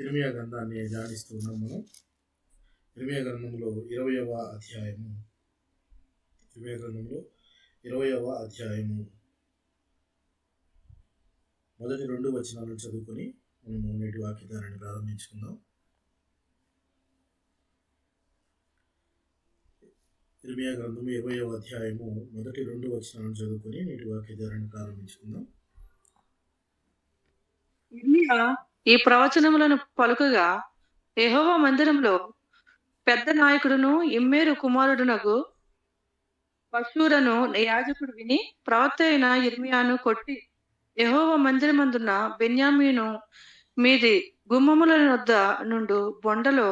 ఇర్మీయా గ్రంథాన్ని ధ్యానిస్తూ ఉన్నాం మనం. ఇర్మీయా గ్రంథంలో 20వ అధ్యాయము మొదటి 2 వచనాలను చదువుకొని మనము నేటి వాక్యధారాన్ని ప్రారంభించుకుందాం. ఇర్మీయా గ్రంథము 20వ అధ్యాయము మొదటి 2 వచనాలను చదువుకొని నేటి వాక్యధారాన్ని ప్రారంభించుకుందాం. ఇర్మీయా ఈ ప్రవచనములను పలుకగా యెహోవా మందిరంలో పెద్ద నాయకుడును ఇమ్మేరు కుమారుడునగు పషూరను యాజకుడు విని ప్రవక్త అయిన ఇర్మీయాను కొట్టి యెహోవా మందిరమందున్న బెన్యామీను మీది గుమ్మముల వద్ద నుండు బొండలో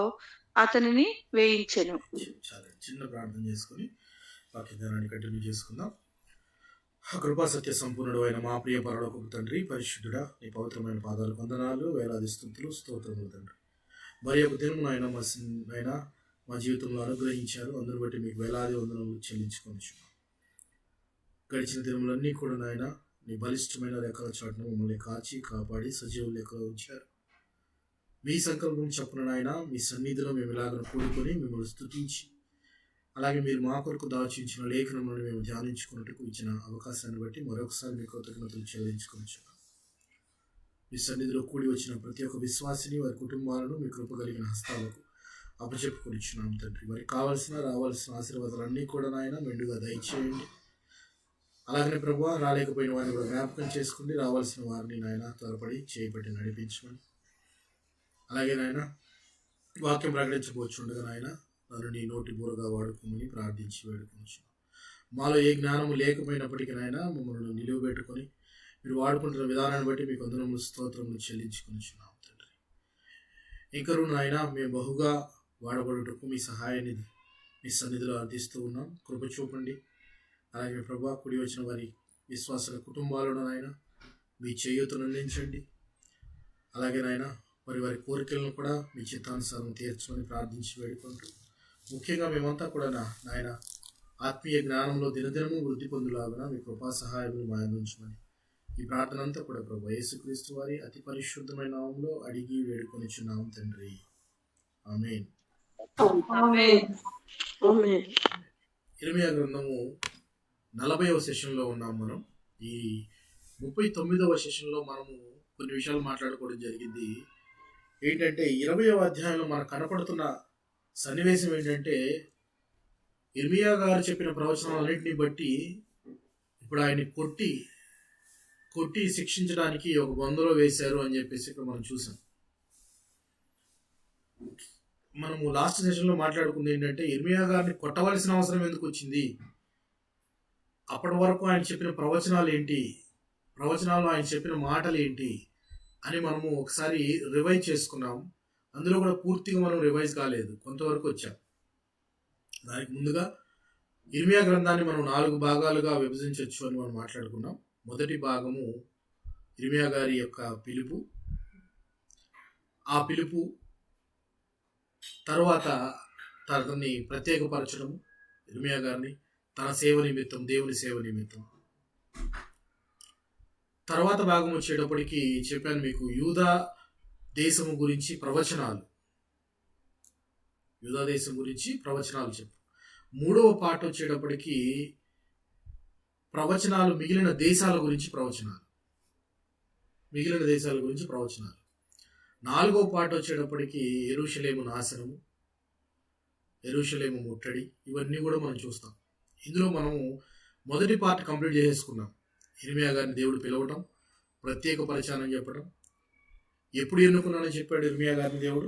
అతనిని వేయించెను. చిన్న ప్రార్థన చేసుకుని వాక్యధారాన్ని కంటిన్యూ చేసుకుందాం. కృపా సత్య సంపూర్ణుడు అయిన మా ప్రియ పరలోకపు తండ్రి, పరిశుద్ధుడా, నీ పవిత్రమైన పాదాలు వందనాలు, వేలాది స్తుతులు, స్తోత్రములు తండ్రి. మరి ఒక దినము నాయన మా జీవితంలో అనుగ్రహించారు. అందరూ బట్టి మీకు వేలాది వందనములు చెల్లించుకొనిచున్నాం. గడిచిన దినములన్నీ కూడా నాయన నీ బలిష్టమైన రెక్కల చాటును మమ్మల్ని కాచి కాపాడి సజీవ లెక్కలో ఉంచారు. మీ సంకల్పం చొప్పున నాయన మీ సన్నిధిలో మేము ఇలాగ కూడుకొని మిమ్మల్ని స్తుతించి, అలాగే మీరు మా కొరకు దాచించిన లేఖనములను మేము ధ్యానించుకున్నట్టుకు ఇచ్చిన అవకాశాన్ని బట్టి మరొకసారి మీ కృతజ్ఞతలు చెల్లించుకొనిచున్నాం. మీ సన్నిధిలో కూడి వచ్చిన ప్రతి ఒక్క విశ్వాసిని, వారి కుటుంబాలను మీ కృప కలిగిన హస్తాలకు అప్పచెప్పుకొనిచున్నాం తండ్రి. మరి రావాల్సిన ఆశీర్వాదాలన్నీ కూడా నాయన మెండుగా దయచేయండి. అలాగనే ప్రభువా, రాలేకపోయిన వారిని కూడా జ్ఞాపకం చేసుకుని రావాల్సిన వారిని నాయన త్వరపడి చేయబట్టి నడిపించమని, అలాగే నాయన వాక్యం ప్రకటించబోచుండగా నాయన నన్ను నీ నోటి బూరగా వాడుకోమని ప్రార్థించి వేడుకొనిచున్నాం. మాలో ఏ జ్ఞానము లేకపోయినప్పటికీ నాయన మమ్మల్ని నిలువబెట్టుకొని మీరు వాడుకుంటున్న విధానాన్ని బట్టి మీకు వందనములు, స్తోత్రములు చెల్లించుకొనిచున్నాం తండ్రి. ఇంకను నాయన మేము బహుగా వాడబడుటకు మీ సహాయాన్ని మీ సన్నిధిలో అర్థిస్తూ ఉన్నాం. కృప చూపండి. అలాగే ప్రభా, కూడి వచ్చిన వారి విశ్వాసాల కుటుంబాలను నాయన మీ చేయూతను అందించండి. అలాగే నాయన వారి కోరికలను కూడా మీ చిత్తానుసారం తీర్చమని ప్రార్థించి వేడుకుంటూ, ముఖ్యంగా మేమంతా కూడా నాయన ఆత్మీయ జ్ఞానంలో దినదినము వృద్ధి పొందులాగున మీ కృపా సహాయములు మా అందించమని ఈ ప్రార్థన అంతా కూడా ప్రభు యేసుక్రీస్తు వారి అతి పరిశుద్ధమైన నామములో అడిగి వేడుకొనిచున్నాం తండ్రి. ఆమేన్. ఇర్మీయా గ్రంథము 40వ సెషన్లో ఉన్నాం మనం. ఈ 39వ సెషన్లో మనము కొన్ని విషయాలు మాట్లాడుకోవడం జరిగింది. ఏంటంటే 20వ అధ్యాయంలో మనకు కనపడుతున్న సన్నివేశం ఏంటంటే, ఇర్మీయా గారు చెప్పిన ప్రవచనాలన్నింటినీ బట్టి ఇప్పుడు ఆయన్ని కొట్టి శిక్షించడానికి ఒక బొందలో వేశారు అని చెప్పేసి ఇక్కడ మనం చూసాం. మనము లాస్ట్ సెషన్లో మాట్లాడుకుంది ఏంటంటే, ఇర్మీయా గారిని కొట్టవలసిన అవసరం ఎందుకు వచ్చింది, అప్పటి వరకు ఆయన చెప్పిన ప్రవచనాలు ఏంటి, ప్రవచనాలు ఆయన చెప్పిన మాటలు ఏంటి అని మనము ఒకసారి రివైజ్ చేసుకున్నాం. అందులో కూడా పూర్తిగా మనం రివైజ్ కాలేదు, కొంతవరకు వచ్చాం. దానికి ముందుగా ఇర్మీయా గ్రంథాన్ని మనం 4 భాగాలుగా విభజించవచ్చు అని మనం మాట్లాడుకున్నాం. మొదటి భాగము ఇర్మీయా గారి యొక్క పిలుపు, ఆ పిలుపు తర్వాత తనని ప్రత్యేకపరచడం, ఇర్మీయా గారిని తన సేవ నిమిత్తం, దేవుని సేవ నిమిత్తం. తర్వాత భాగం వచ్చేటప్పటికి చెప్పాను మీకు యూదా దేశము గురించి ప్రవచనాలు, యూదా దేశం గురించి ప్రవచనాలు చెప్పు. 3వ పార్ట్ వచ్చేటప్పటికి ప్రవచనాలు మిగిలిన దేశాల గురించి ప్రవచనాలు. 4వ పార్ట్ వచ్చేటప్పటికి యెరూషలేము నాశనము, యెరూషలేము ముట్టడి, ఇవన్నీ కూడా మనం చూస్తాం. ఇందులో మనము మొదటి పార్ట్ కంప్లీట్ చేసేసుకున్నాం. ఇర్మీయా గారిని దేవుడు పిలవటం, ప్రత్యేక పరిచయం చెప్పడం. ఎప్పుడు ఎన్నుకున్నానని చెప్పాడు ఇర్మీయా గారిని దేవుడు?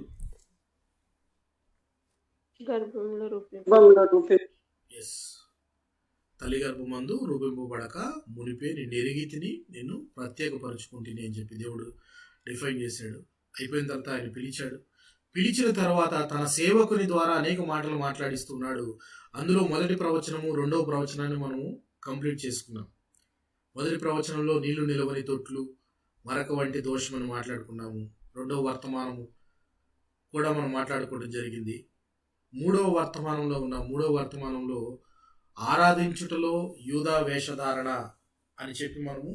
తల్లి గర్భమందు రూపింపబడక మునిపే నేను ఎరిగి తిని నేను ప్రత్యేకపరుచుకుంటుని అని చెప్పి దేవుడు డిఫైన్ చేశాడు. అయిపోయిన తర్వాత ఆయన పిలిచిన తర్వాత తన సేవకుని ద్వారా అనేక మాటలు మాట్లాడిస్తున్నాడు. అందులో మొదటి ప్రవచనము, 2వ ప్రవచనాన్ని మనము కంప్లీట్ చేసుకున్నాం. మొదటి ప్రవచనంలో నీళ్లు నిలవని తొట్లు, మరక వంటి దోషమని మాట్లాడుకున్నాము. 2వ వర్తమానము కూడా మనం మాట్లాడుకోవడం జరిగింది. 3వ వర్తమానంలో ఆరాధించుటలో యూదా వేషధారణ అని చెప్పి మనము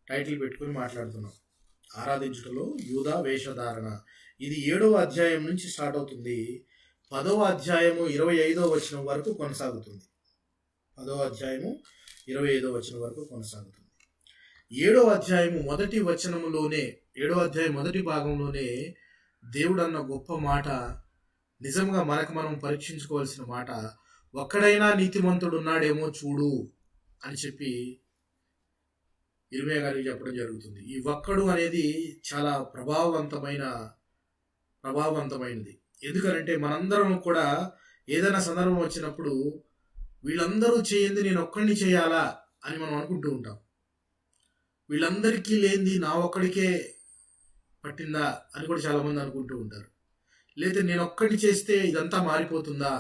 టైటిల్ పెట్టుకొని మాట్లాడుతున్నాం. ఆరాధించుటలో యూదా వేషధారణ. ఇది 7వ అధ్యాయం నుంచి స్టార్ట్ అవుతుంది. 10వ అధ్యాయము 25వ వచనం వరకు కొనసాగుతుంది. 10వ అధ్యాయము 25వ వచనం వరకు కొనసాగుతుంది. 7వ అధ్యాయము మొదటి వచనములోనే, 7వ అధ్యాయం మొదటి భాగంలోనే దేవుడు అన్న గొప్ప మాట, నిజంగా మనకు మనం పరీక్షించుకోవాల్సిన మాట, ఒక్కడైనా నీతిమంతుడు ఉన్నాడేమో చూడు అని చెప్పి ఇర్మీయా గారికి చెప్పడం జరుగుతుంది. ఈ ఒక్కడు అనేది చాలా ప్రభావవంతమైనది. ఎందుకనంటే మనందరం కూడా ఏదైనా సందర్భం వచ్చినప్పుడు వీళ్ళందరూ చేయండి నేను ఒక్కడిని చేయాలా అని మనం అనుకుంటూ ఉంటాం. వీళ్ళందరికీ లేనిది నా ఒక్కడికే పట్టిందా అని కూడా చాలా మంది అనుకుంటూ ఉంటారు. లేదా నేను ఒక్కడిని చేస్తే ఇదంతా మారిపోతుందా,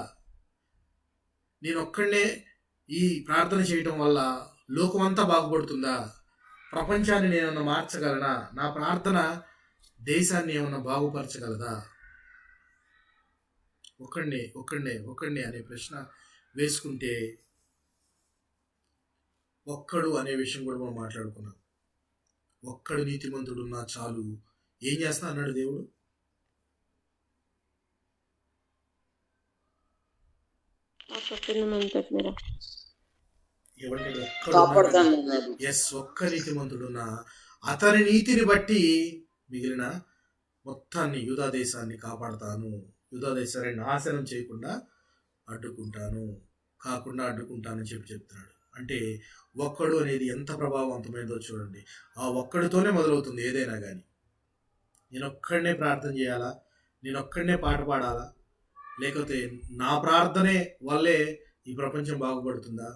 నేను ఒక్కడనే ఈ ప్రార్థన చేయటం వల్ల లోకం అంతా బాగుపడుతుందా, ప్రపంచాన్ని నేనన్నా మార్చగలనా, నా ప్రార్థన దేశాన్ని ఏమన్నా బాగుపరచగలదా, ఒక్కడినే అనే ప్రశ్న వేసుకుంటే ఒక్కడు అనే విషయం కూడా మనం మాట్లాడుకున్నాం. ఒక్కడు నీతిమంతుడున్నా చాలు. ఏం చేస్తా అన్నాడు దేవుడు? ఒక్క నీతిమంతుడున్నా అతని నీతిని బట్టి మిగిలిన మొత్తాన్ని యూదా దేశాన్ని కాపాడతాను, యూదా దేశాన్ని నాశనం చేయకుండా అడ్డుకుంటానని చెప్తున్నాడు. అంటే ఒక్కడు అనేది ఎంత ప్రభావవంతమైనదో చూడండి. ఆ ఒక్కడితోనే మొదలవుతుంది ఏదైనా కానీ. నేను ఒక్కడనే ప్రార్థన చేయాలా, నేను ఒక్కడనే పాట పాడాలా, లేకపోతే నా ప్రార్థనే వల్లే ఈ ప్రపంచం బాగుపడుతుందా?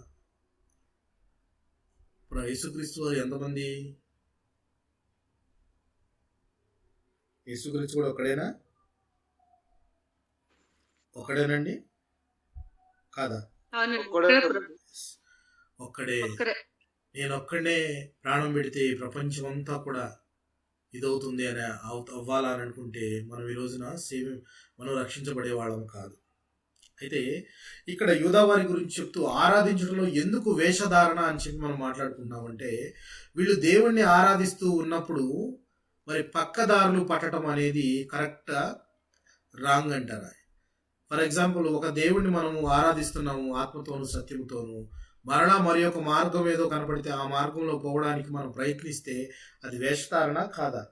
ఇప్పుడు యేసుక్రీస్తు ఎంతమంది? యేసుక్రీస్తు కూడా ఒక్కడేనండి కాదా? ఒక్కడే. నేను ఒక్కడనే ప్రాణం పెడితే ప్రపంచం అంతా కూడా ఇదవుతుంది అని అవ్వాలని అనుకుంటే మనం ఈ రోజున మనం రక్షించబడే వాళ్ళం కాదు. అయితే ఇక్కడ యూదా వారి గురించి చెప్తూ ఆరాధించడంలో ఎందుకు వేషధారణ అని చెప్పి మనం మాట్లాడుకుంటామంటే, వీళ్ళు దేవుణ్ణి ఆరాధిస్తూ ఉన్నప్పుడు మరి పక్కదారులు పట్టడం అనేది కరెక్టా రాంగ్ అంటారా? ఫర్ ఎగ్జాంపుల్, ఒక దేవుణ్ణి మనము ఆరాధిస్తున్నాము ఆత్మతోనూ సత్యముతోనూ, మరలా మరి ఒక మార్గం ఏదో కనపడితే ఆ మార్గంలో పోవడానికి మనం ప్రయత్నిస్తే అది వేషధారణ కాదా?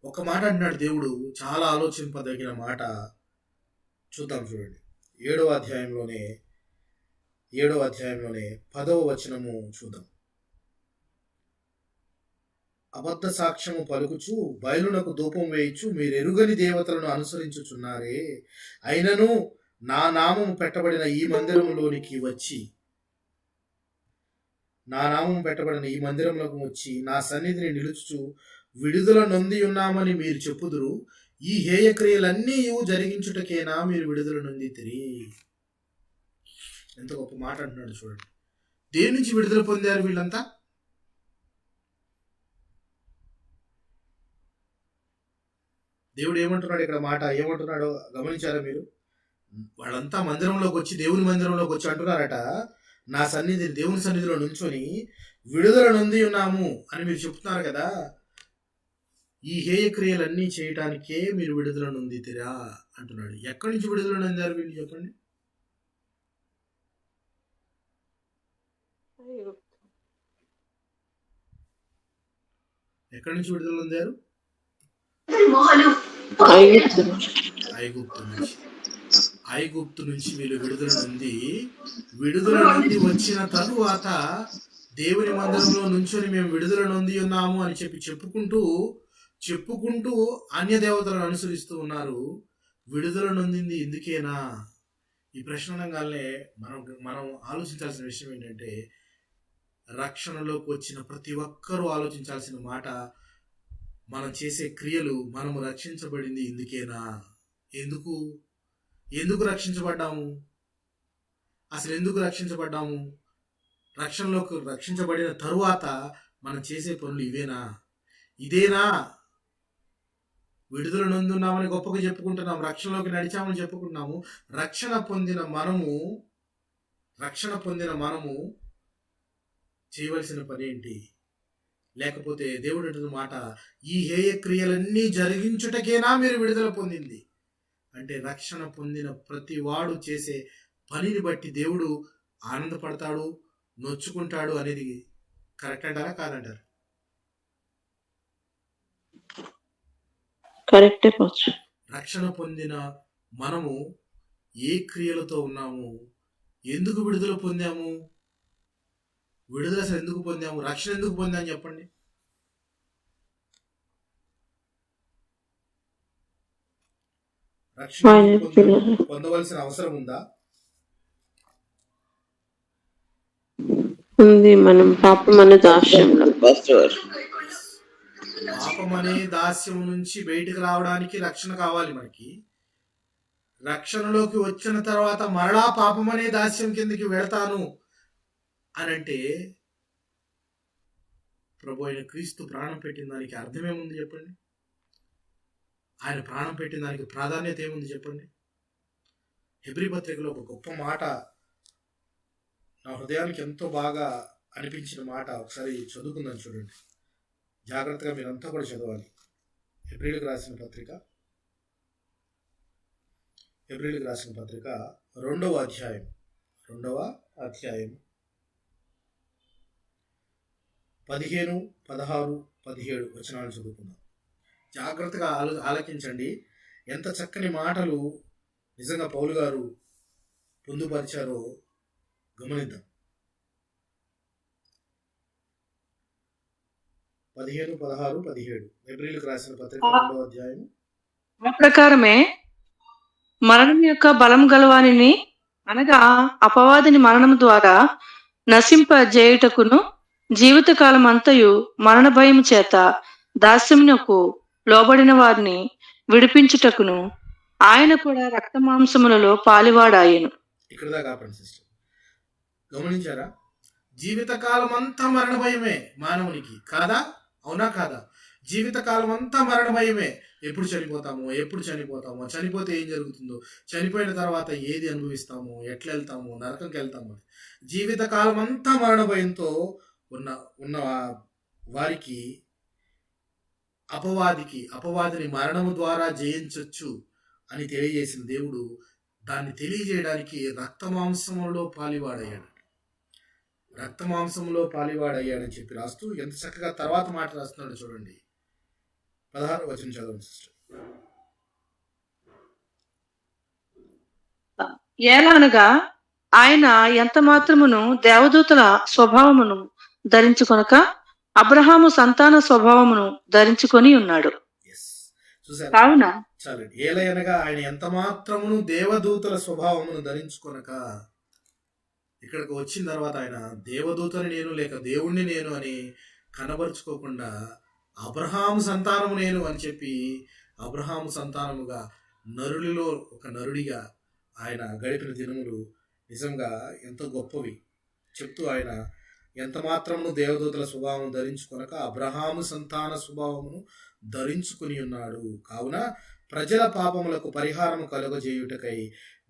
ఒక మాట అంటున్నాడు దేవుడు, చాలా ఆలోచింపదగిన మాట. చూద్దాం, చూడండి. 7వ అధ్యాయంలోనే 10వ వచనము చూద్దాం. అబద్ధ సాక్ష్యము పలుకుచు బయలునకు ధూపం వేయచ్చు మీరు ఎరుగని దేవతలను అనుసరించుచున్నారే, అయినను నా నామము పెట్టబడిన ఈ మందిరములోనికి వచ్చి నా సన్నిధిని నిలుచుచు విడుదల నొంది ఉన్నామని మీరు చెప్పుదురు. ఈ హేయక్రియలన్నీ జరిగించుటకేనా మీరు విడుదల నొందితిరి? ఎంత గొప్ప మాట అంటున్నాడు చూడండి. దేని నుంచి విడుదల పొందారు వీళ్ళంతా? దేవుడు ఏమంటున్నాడు ఇక్కడ? మాట ఏమంటున్నాడో గమనించారా మీరు? వాళ్ళంతా దేవుని మందిరంలోకి వచ్చి అంటున్నారట, నా సన్నిధి, దేవుని సన్నిధిలో నుంచొని విడుదల నొంది ఉన్నాము అని మీరు చెప్తున్నారు కదా, ఈ హేయక్రియలన్నీ చేయటానికే మీరు విడుదల నొందితిరా అంటున్నాడు. ఎక్కడి నుంచి విడుదల నొందారు వీళ్ళు చెప్పండి? ఎక్కడి నుంచి విడుదల నొందారు? ఐగుప్తు నుంచి వీళ్ళు విడుదల నొంది వచ్చిన తరువాత దేవుని మందిరంలో నుంచొని మేము విడుదల నొంది ఉన్నాము అని చెప్పుకుంటూ అన్య దేవతలను అనుసరిస్తూ ఉన్నారు. విడుదల నొందింది ఎందుకేనా? ఈ ప్రశ్న అనగానే మనం ఆలోచించాల్సిన విషయం ఏంటంటే, రక్షణలోకి వచ్చిన ప్రతి ఒక్కరూ ఆలోచించాల్సిన మాట, మనం చేసే క్రియలు, మనము రక్షించబడింది ఎందుకేనా? ఎందుకు రక్షించబడ్డాము? అసలు ఎందుకు రక్షించబడ్డాము? రక్షించబడిన తరువాత మనం చేసే పనులు ఇదేనా? విడుదల నొందున్నామని గొప్పగా చెప్పుకుంటున్నాము, రక్షణలోకి నడిచామని చెప్పుకుంటున్నాము. రక్షణ పొందిన మనము చేయవలసిన పని ఏంటి? లేకపోతే దేవుడు అంటున్న మాట, ఈ హేయ క్రియలన్నీ జరిగించుటకేనా మీరు విడుదల పొందింది అంటే, రక్షణ పొందిన ప్రతి వాడు చేసే పనిని బట్టి దేవుడు ఆనందపడతాడు, నొచ్చుకుంటాడు అనేది కరెక్ట్ అంటారా కాదంటారు? కరెక్టే. రక్షణ పొందిన మనము ఏ క్రియలతో ఉన్నాము? ఎందుకు విడుదల పొందాము? విడుదల అసలు ఎందుకు పొందాము? రక్షణ ఎందుకు పొందాము చెప్పండి. రక్షణ పొందవలసిన అవసరం ఉందా? ఉంది. మనం పాపం అనే దాస్యంలో, పాపం అనే దాస్యం నుంచి బయటికి రావడానికి రక్షణ కావాలి మనకి. రక్షణలోకి వచ్చిన తర్వాత మరలా పాపం అనే దాస్యం కిందకి వెళతాను అనంటే, ప్రభు అయిన క్రీస్తు ప్రాణం పెట్టిన దానికి అర్థమేముంది చెప్పండి? ఆయన ప్రాణం పెట్టిన దానికి ప్రాధాన్యత ఏముంది చెప్పండి? హెబ్రీ పత్రికలో ఒక గొప్ప మాట నా హృదయానికి ఎంతో బాగా అనిపించిన మాట ఒకసారి చదువుకుందాం, చూడండి. జాగ్రత్తగా మీరంతా కూడా చదవాలి. హెబ్రీలకు రాసిన పత్రిక 2వ అధ్యాయం 15, 16, 17 వచనాలు చదువుకుందాం. జాగ్రత్తగా ఆలకించండి. ఎంత చక్కని మాటలు నిజంగా పౌలు గారు పొందుపరిచారో గమనిద్దాం. 15, 16, 17 హెబ్రీలకు రాసిన పత్రిక 2వ అధ్యాయం. ఆ ప్రకారమే మరణం యొక్క బలం గలవానిని, అనగా అపవాదిని మరణం ద్వారా నశింపజేయుటకును, జీవితకాలం అంతయు మరణ భయం చేత దాస్యమునకు లోబడిన వారిని విడిపించుటకును ఆయన కూడా రక్త మాంసములలో పాలివాడాయను. ఇక్కడ దాకా సిస్టర్ గమనించారా? జీవితకాలం అంతా మరణ భయమే మానవునికి, కాదా? అవునా కాదా? జీవితకాలం అంతా మరణ భయమే. ఎప్పుడు చనిపోతామో, చనిపోతే ఏం జరుగుతుందో, చనిపోయిన తర్వాత ఏది అనుభవిస్తామో, ఎట్లా వెళ్తామో, నరకంకి వెళ్తామో, జీవితకాలం అంతా మరణ భయంతో ఉన్న వారికి అపవాదిని మరణము ద్వారా జయించవచ్చు అని తెలియజేసిన దేవుడు దాన్ని తెలియజేయడానికి రక్తమాంసంలో పాలివాడయ్యాడని చెప్పి రాస్తూ ఎంత చక్కగా తర్వాత మాట రాస్తున్నాడు చూడండి. 16వ వచనం చదవండి సిస్టర్. ఏలనగా ఆయన ఎంత మాత్రమును దేవదూతల స్వభావమును ధరించుకొనక అబ్రహాము సంతాన స్వభావమును ధరించుకొని ఉన్నాడు. కావున చాలండి. ఏలయనగా ఆయన ఎంత మాత్రమును దేవదూతల స్వభావమును ధరించుకొనక, ఇక్కడికి వచ్చిన తర్వాత ఆయన దేవదూతని నేను లేక దేవుణ్ణి నేను అని కనబరుచుకోకుండా అబ్రహాము సంతానము నేను అని చెప్పి, అబ్రహాము సంతానముగా నరుడిలో ఒక నరుడిగా ఆయన గడిపిన దినములు నిజంగా ఎంతో గొప్పవి చెప్తూ, ఆయన ఎంత మాత్రమును దేవదూతల స్వభావం ధరించుకొనక అబ్రహాము సంతాన స్వభావమును ధరించుకుని ఉన్నాడు. కావున ప్రజల పాపములకు పరిహారము కలుగజేయుటకై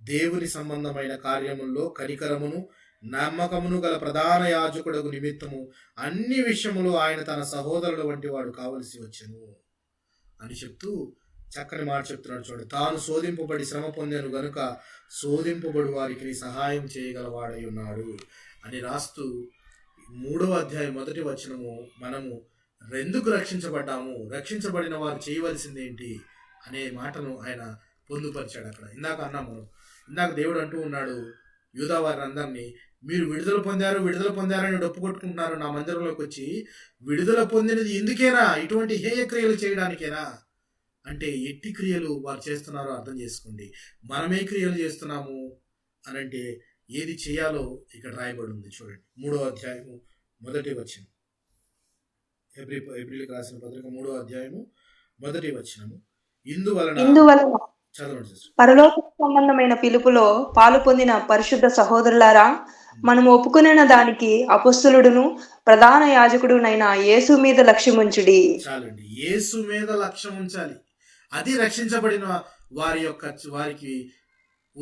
దేవుని సంబంధమైన కార్యముల్లో కనికరమును నమ్మకమును గల ప్రధాన యాజకుడకు నిమిత్తము అన్ని విషయములు ఆయన తన సహోదరుల వంటి వాడు కావలసి వచ్చెను అని చెప్తూ చక్కని మాట చెప్తున్నాడు చూడండి. తాను శోధింపబడి శ్రమ పొందాను గనుక శోధింపబడి వారికి సహాయం చేయగలవాడై ఉన్నాడు అని రాస్తూ 3వ అధ్యాయం 1వ వచనము మనము ఎందుకు రక్షించబడిన వారు చేయవలసింది ఏంటి అనే మాటను ఆయన పొందుపరిచాడు. అక్కడ ఇందాక దేవుడు అంటూ ఉన్నాడు యూదా వారిని అందరినీ, మీరు విడుదల పొందారని ఒప్పుకొట్టుకుంటున్నారు నా మందిరంలోకి వచ్చి. విడుదల పొందినది ఎందుకేనా? ఇటువంటి హేయ క్రియలు చేయడానికేనా అంటే, ఎట్టి క్రియలు వారు చేస్తున్నారో అర్థం చేసుకోండి. మనమే క్రియలు చేస్తున్నాము అనంటే ఏది చేయాలో ఇక్కడ రాయబడి ఉంది చూడండి. 3వ అధ్యాయము 1వ వచనం. హెబ్రీలకు రాసిన పత్రిక 3వ అధ్యాయము 1వ వచనము. ఇందువలన పరలోక సంబంధమైన పిలుపులో పాలు పొందిన పరిశుద్ధ సహోదరులారా, మనం ఒప్పుకునే దానికి అపొస్తలుడును ప్రధాన యాజకుడునైన యేసు మీద లక్ష్యం ఉంచుడి. చాలండి, యేసు మీద లక్ష్యం ఉంచాలి. అది రక్షించబడిన వారికి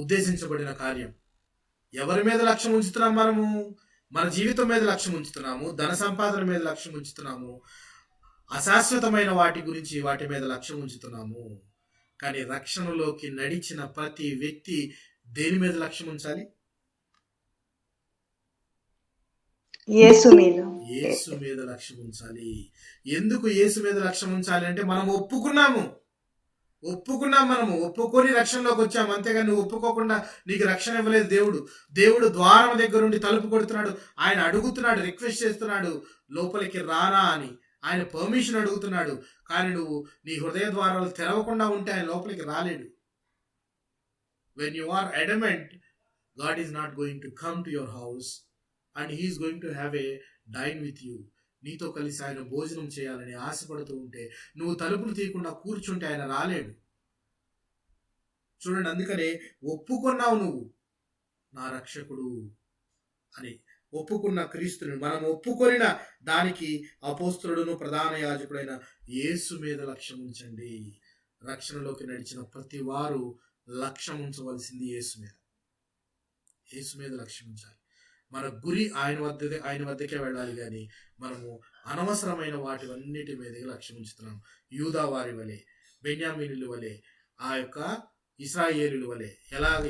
ఉద్దేశించబడిన కార్యం. ఎవరి మీద లక్ష్యం ఉంచుతున్నాం మనము? మన జీవితం మీద లక్ష్యం ఉంచుతున్నాము, ధన సంపాదన మీద లక్ష్యం ఉంచుతున్నాము, అశాశ్వతమైన వాటి మీద లక్ష్యం ఉంచుతున్నాము. కానీ రక్షణలోకి నడిచిన ప్రతి వ్యక్తి దేని మీద లక్ష్యం ఉంచాలి? యేసు మీద లక్ష్యం ఉంచాలి. ఎందుకు యేసు మీద లక్ష్యం ఉంచాలి అంటే మనం ఒప్పుకున్నాం, మనము ఒప్పుకొని రక్షణలోకి వచ్చాము. అంతేగాని నువ్వు ఒప్పుకోకుండా నీకు రక్షణ ఇవ్వలేదు దేవుడు ద్వారం దగ్గర నుండి తలుపు కొడుతున్నాడు. ఆయన అడుగుతున్నాడు, రిక్వెస్ట్ చేస్తున్నాడు, లోపలికి రానా అని ఆయన పర్మిషన్ అడుగుతున్నాడు. కానీ నువ్వు నీ హృదయ ద్వారాలు తెరవకుండా ఉంటే ఆయన లోపలికి రాలేడు. When you are adamant, God is not going to come to your house and he is going to have a dine with you. నీతో కలిసి ఆయన భోజనం చేయాలని ఆశపడుతూ ఉంటే నువ్వు తలుపులు తీయకుండా కూర్చుంటే ఆయన రాలేడు. చూడండి, అందుకనే ఒప్పుకున్నావు నువ్వు నా రక్షకుడు అని, ఒప్పుకున్న క్రీస్తుని మనం ఒప్పుకొనిన దానికి అపోస్తలుడును ప్రధాన యాజకుడైన యేసు మీద లక్ష్యం ఉంచండి. రక్షణలోకి నడిచిన ప్రతి వారు లక్ష్యం ఉంచవలసింది యేసు మీద లక్ష్యం ఉంచాలి. మన గురి ఆయన వద్దకే వెళ్ళాలి. కానీ మనము అనవసరమైన వాటివన్నిటి మీద లక్ష్యం ఉంచుతున్నాం. యూదా వారి వలె, బెన్యామీనుల వలె, ఆ యొక్క ఇశ్రాయేలుల వలె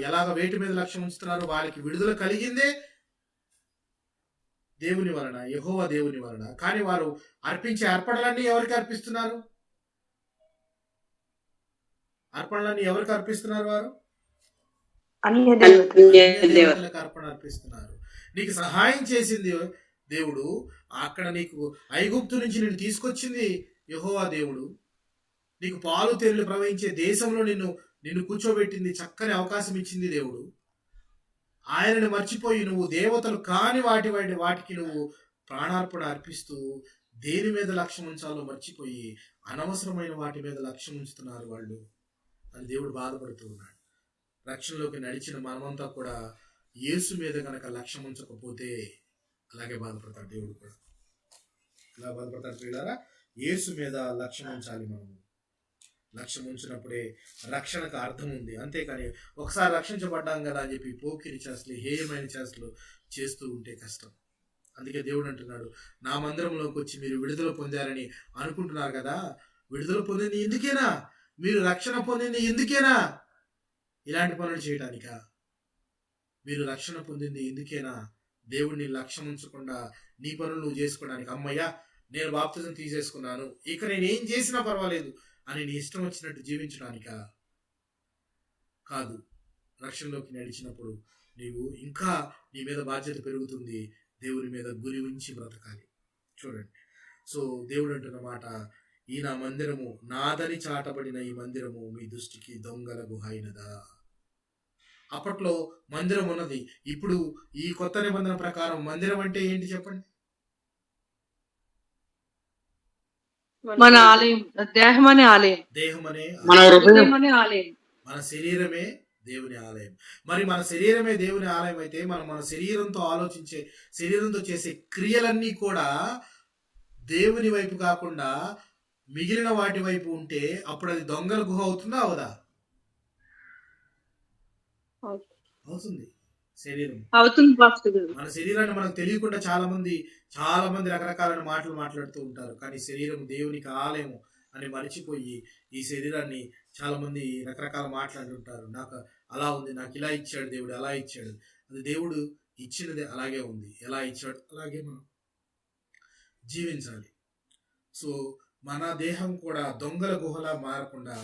ఎలాగ వేటి మీద లక్ష్యం ఉంచుతున్నారు? వాళ్ళకి విడుదల కలిగిందే దేవుని వలన, యెహోవా దేవుని వలన. కానీ వారు అర్పించే అర్పణలన్నీ ఎవరికి అర్పిస్తున్నారు? ఎవరికి అర్పిస్తున్నారు? వారు అన్య దేవతలకు అర్పణ అర్పిస్తున్నారు. నీకు సహాయం చేసింది దేవుడు, అక్కడ నీకు ఐగుప్తు నుంచి నిన్ను తీసుకొచ్చింది యెహోవా దేవుడు, నీకు పాలు తేనెలు ప్రవహించే దేశంలో నిన్ను కూర్చోబెట్టింది, చక్కని అవకాశం ఇచ్చింది దేవుడు. ఆయనను మర్చిపోయి నువ్వు దేవతలు కాని వాటికి నువ్వు ప్రాణార్పణ అర్పిస్తూ దేని మీద లక్ష్యం ఉంచాలో మర్చిపోయి అనవసరమైన వాటి మీద లక్ష్యం ఉంచుతున్నారు వాళ్ళు అని దేవుడు బాధపడుతూ ఉన్నాడు. రక్షణలోకి నడిచిన మనమంతా కూడా యేసు మీద కనుక లక్ష్యం ఉంచకపోతే అలాగే బాధపడతాడు దేవుడు కూడా. ఎలా బాధపడతాడు పిల్లారా? యేసు మీద లక్ష్యం ఉంచాలి. మనము లక్ష్యం ఉంచినప్పుడే రక్షణకు అర్థం ఉంది. అంతేకాని ఒకసారి రక్షించబడ్డాం కదా అని చెప్పి పోకిరి చేస్తలు, హేయమైన చేస్తలు చేస్తూ ఉంటే కష్టం. అందుకే దేవుడు అంటున్నాడు, నా మందిరంలోకి వచ్చి మీరు విడుదల పొందారని అనుకుంటున్నారు కదా, విడుదల పొందింది ఎందుకేనా? మీరు రక్షణ పొందింది ఎందుకేనా? ఇలాంటి పనులు చేయడానికా? మీరు రక్షణ పొందింది ఎందుకేనా? దేవుడిని లక్ష్యం ఉంచకుండా నీ పనులు నువ్వు చేసుకోవడానికి, అమ్మయ్యా నేను బాప్తిజం తీసేసుకున్నాను, ఇక నేను ఏం చేసినా పర్వాలేదు అని నీ ఇష్టం వచ్చినట్టు జీవించడానికా? కాదు. రక్షణలోకి నడిచినప్పుడు నీవు ఇంకా నీ మీద బాధ్యత పెరుగుతుంది. దేవుని మీద గురి ఉంచి బ్రతకాలి. చూడండి, సో దేవుడు అంటున్న మాట, ఈ నా మందిరము, నాదని చాటబడిన ఈ మందిరము మీ దృష్టికి దొంగల గుహ అయినదా? అప్పట్లో మందిరం ఉన్నది. ఇప్పుడు ఈ కొత్త నిబంధన ప్రకారం మందిరం అంటే ఏంటి చెప్పండి? మన ఆలయం, దేహమనే ఆలయం, మన శరీరమే దేవుని ఆలయం. మరి మన శరీరమే దేవుని ఆలయం అయితే మన శరీరంతో ఆలోచించే, శరీరంతో చేసే క్రియలన్నీ కూడా దేవుని వైపు కాకుండా మిగిలిన వాటి వైపు ఉంటే అప్పుడు అది దొంగల గుహ అవుతుందా? అవదా? అవుతుంది. శరీరం అవుతుంది. మన శరీరాన్ని మనకు తెలియకుండా చాలా మంది రకరకాలైన మాటలు మాట్లాడుతూ ఉంటారు. కానీ శరీరం దేవునికి ఆలయం అని మర్చిపోయి ఈ శరీరాన్ని చాలా మంది రకరకాల మాట్లాడుతుంటారు. నాకు అలా ఉంది, నాకు ఇలా ఇచ్చాడు దేవుడు, అలా ఇచ్చాడు. అది దేవుడు ఇచ్చినది అలాగే ఉంది. ఎలా ఇచ్చాడు అలాగే మనం జీవించాలి. సో మన దేహం కూడా దొంగల గుహలా మారకుండా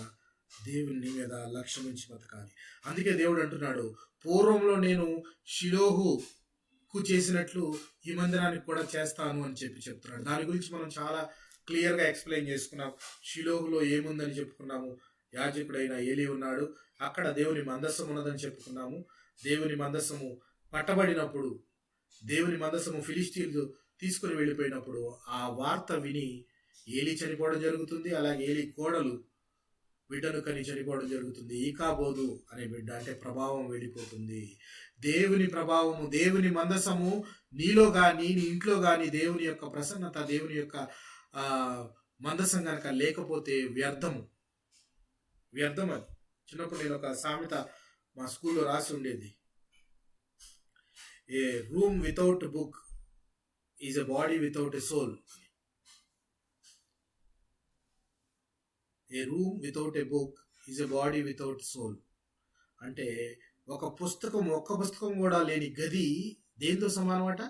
దేవుని మీద లక్ష్యం ఉంచి బతకాలి. అందుకే దేవుడు అంటున్నాడు, పూర్వంలో నేను షిలోహుకు చేసినట్లు ఈ మందిరానికి కూడా చేస్తాను అని చెప్తున్నాడు. దాని గురించి మనం చాలా క్లియర్గా ఎక్స్ప్లెయిన్ చేసుకున్నాం. షిలోహులో ఏముందని చెప్పుకున్నాము? యాజకుడైన ఏలీ ఉన్నాడు, అక్కడ దేవుని మందస్సం ఉన్నదని చెప్పుకున్నాము. దేవుని మందస్సము పట్టబడినప్పుడు, దేవుని మందస్సము ఫిలిష్తీయులు తీసుకుని వెళ్ళిపోయినప్పుడు ఆ వార్త విని ఏలీ చనిపోవడం జరుగుతుంది. అలాగే ఏలీ కోడలు బిడ్డను కని చనిపోవడం జరుగుతుంది. ఈకాబోదు అనే బిడ్డ, అంటే ప్రభావం వెళ్ళిపోతుంది. దేవుని ప్రభావము, దేవుని మందసము నీలో కానీ నీ ఇంట్లో కానీ దేవుని యొక్క ప్రసన్నత, దేవుని యొక్క మందసం కనుక లేకపోతే వ్యర్థము. వ్యర్థం అది. చిన్నప్పుడు నేను ఒక సామెత మా స్కూల్లో రాసి ఉండేది, a room without book is a body without a soul. A room without a book is a body without soul. అంటే ఒక్క పుస్తకం కూడా లేని గది దేంతో సమానమట?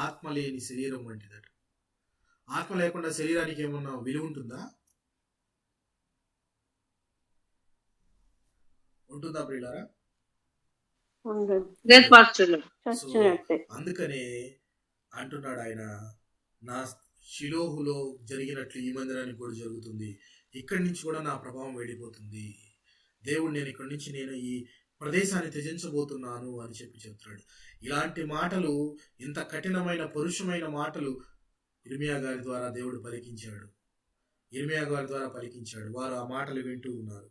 ఆత్మ లేని శరీరం వంటిదట. ఆత్మ లేకుండా శరీరానికి ఏమన్నా విలువ ఉంటుందా? ఉంటుందా ప్రియులారా? సో అందుకనే అంటున్నాడు ఆయన, నా షిలోహులో జరిగినట్లు ఈ మందిరానికి కూడా జరుగుతుంది, ఇక్కడి నుంచి కూడా నా ప్రభావం వెళ్ళిపోతుంది. దేవుడు నేను ఈ ప్రదేశాన్ని త్యజించబోతున్నాను అని చెప్తున్నాడు. ఇలాంటి మాటలు, ఇంత కఠినమైన పరుషమైన మాటలు ఇర్మియా గారి ద్వారా దేవుడు పలికించాడు. వారు ఆ మాటలు వింటూ ఉన్నారు.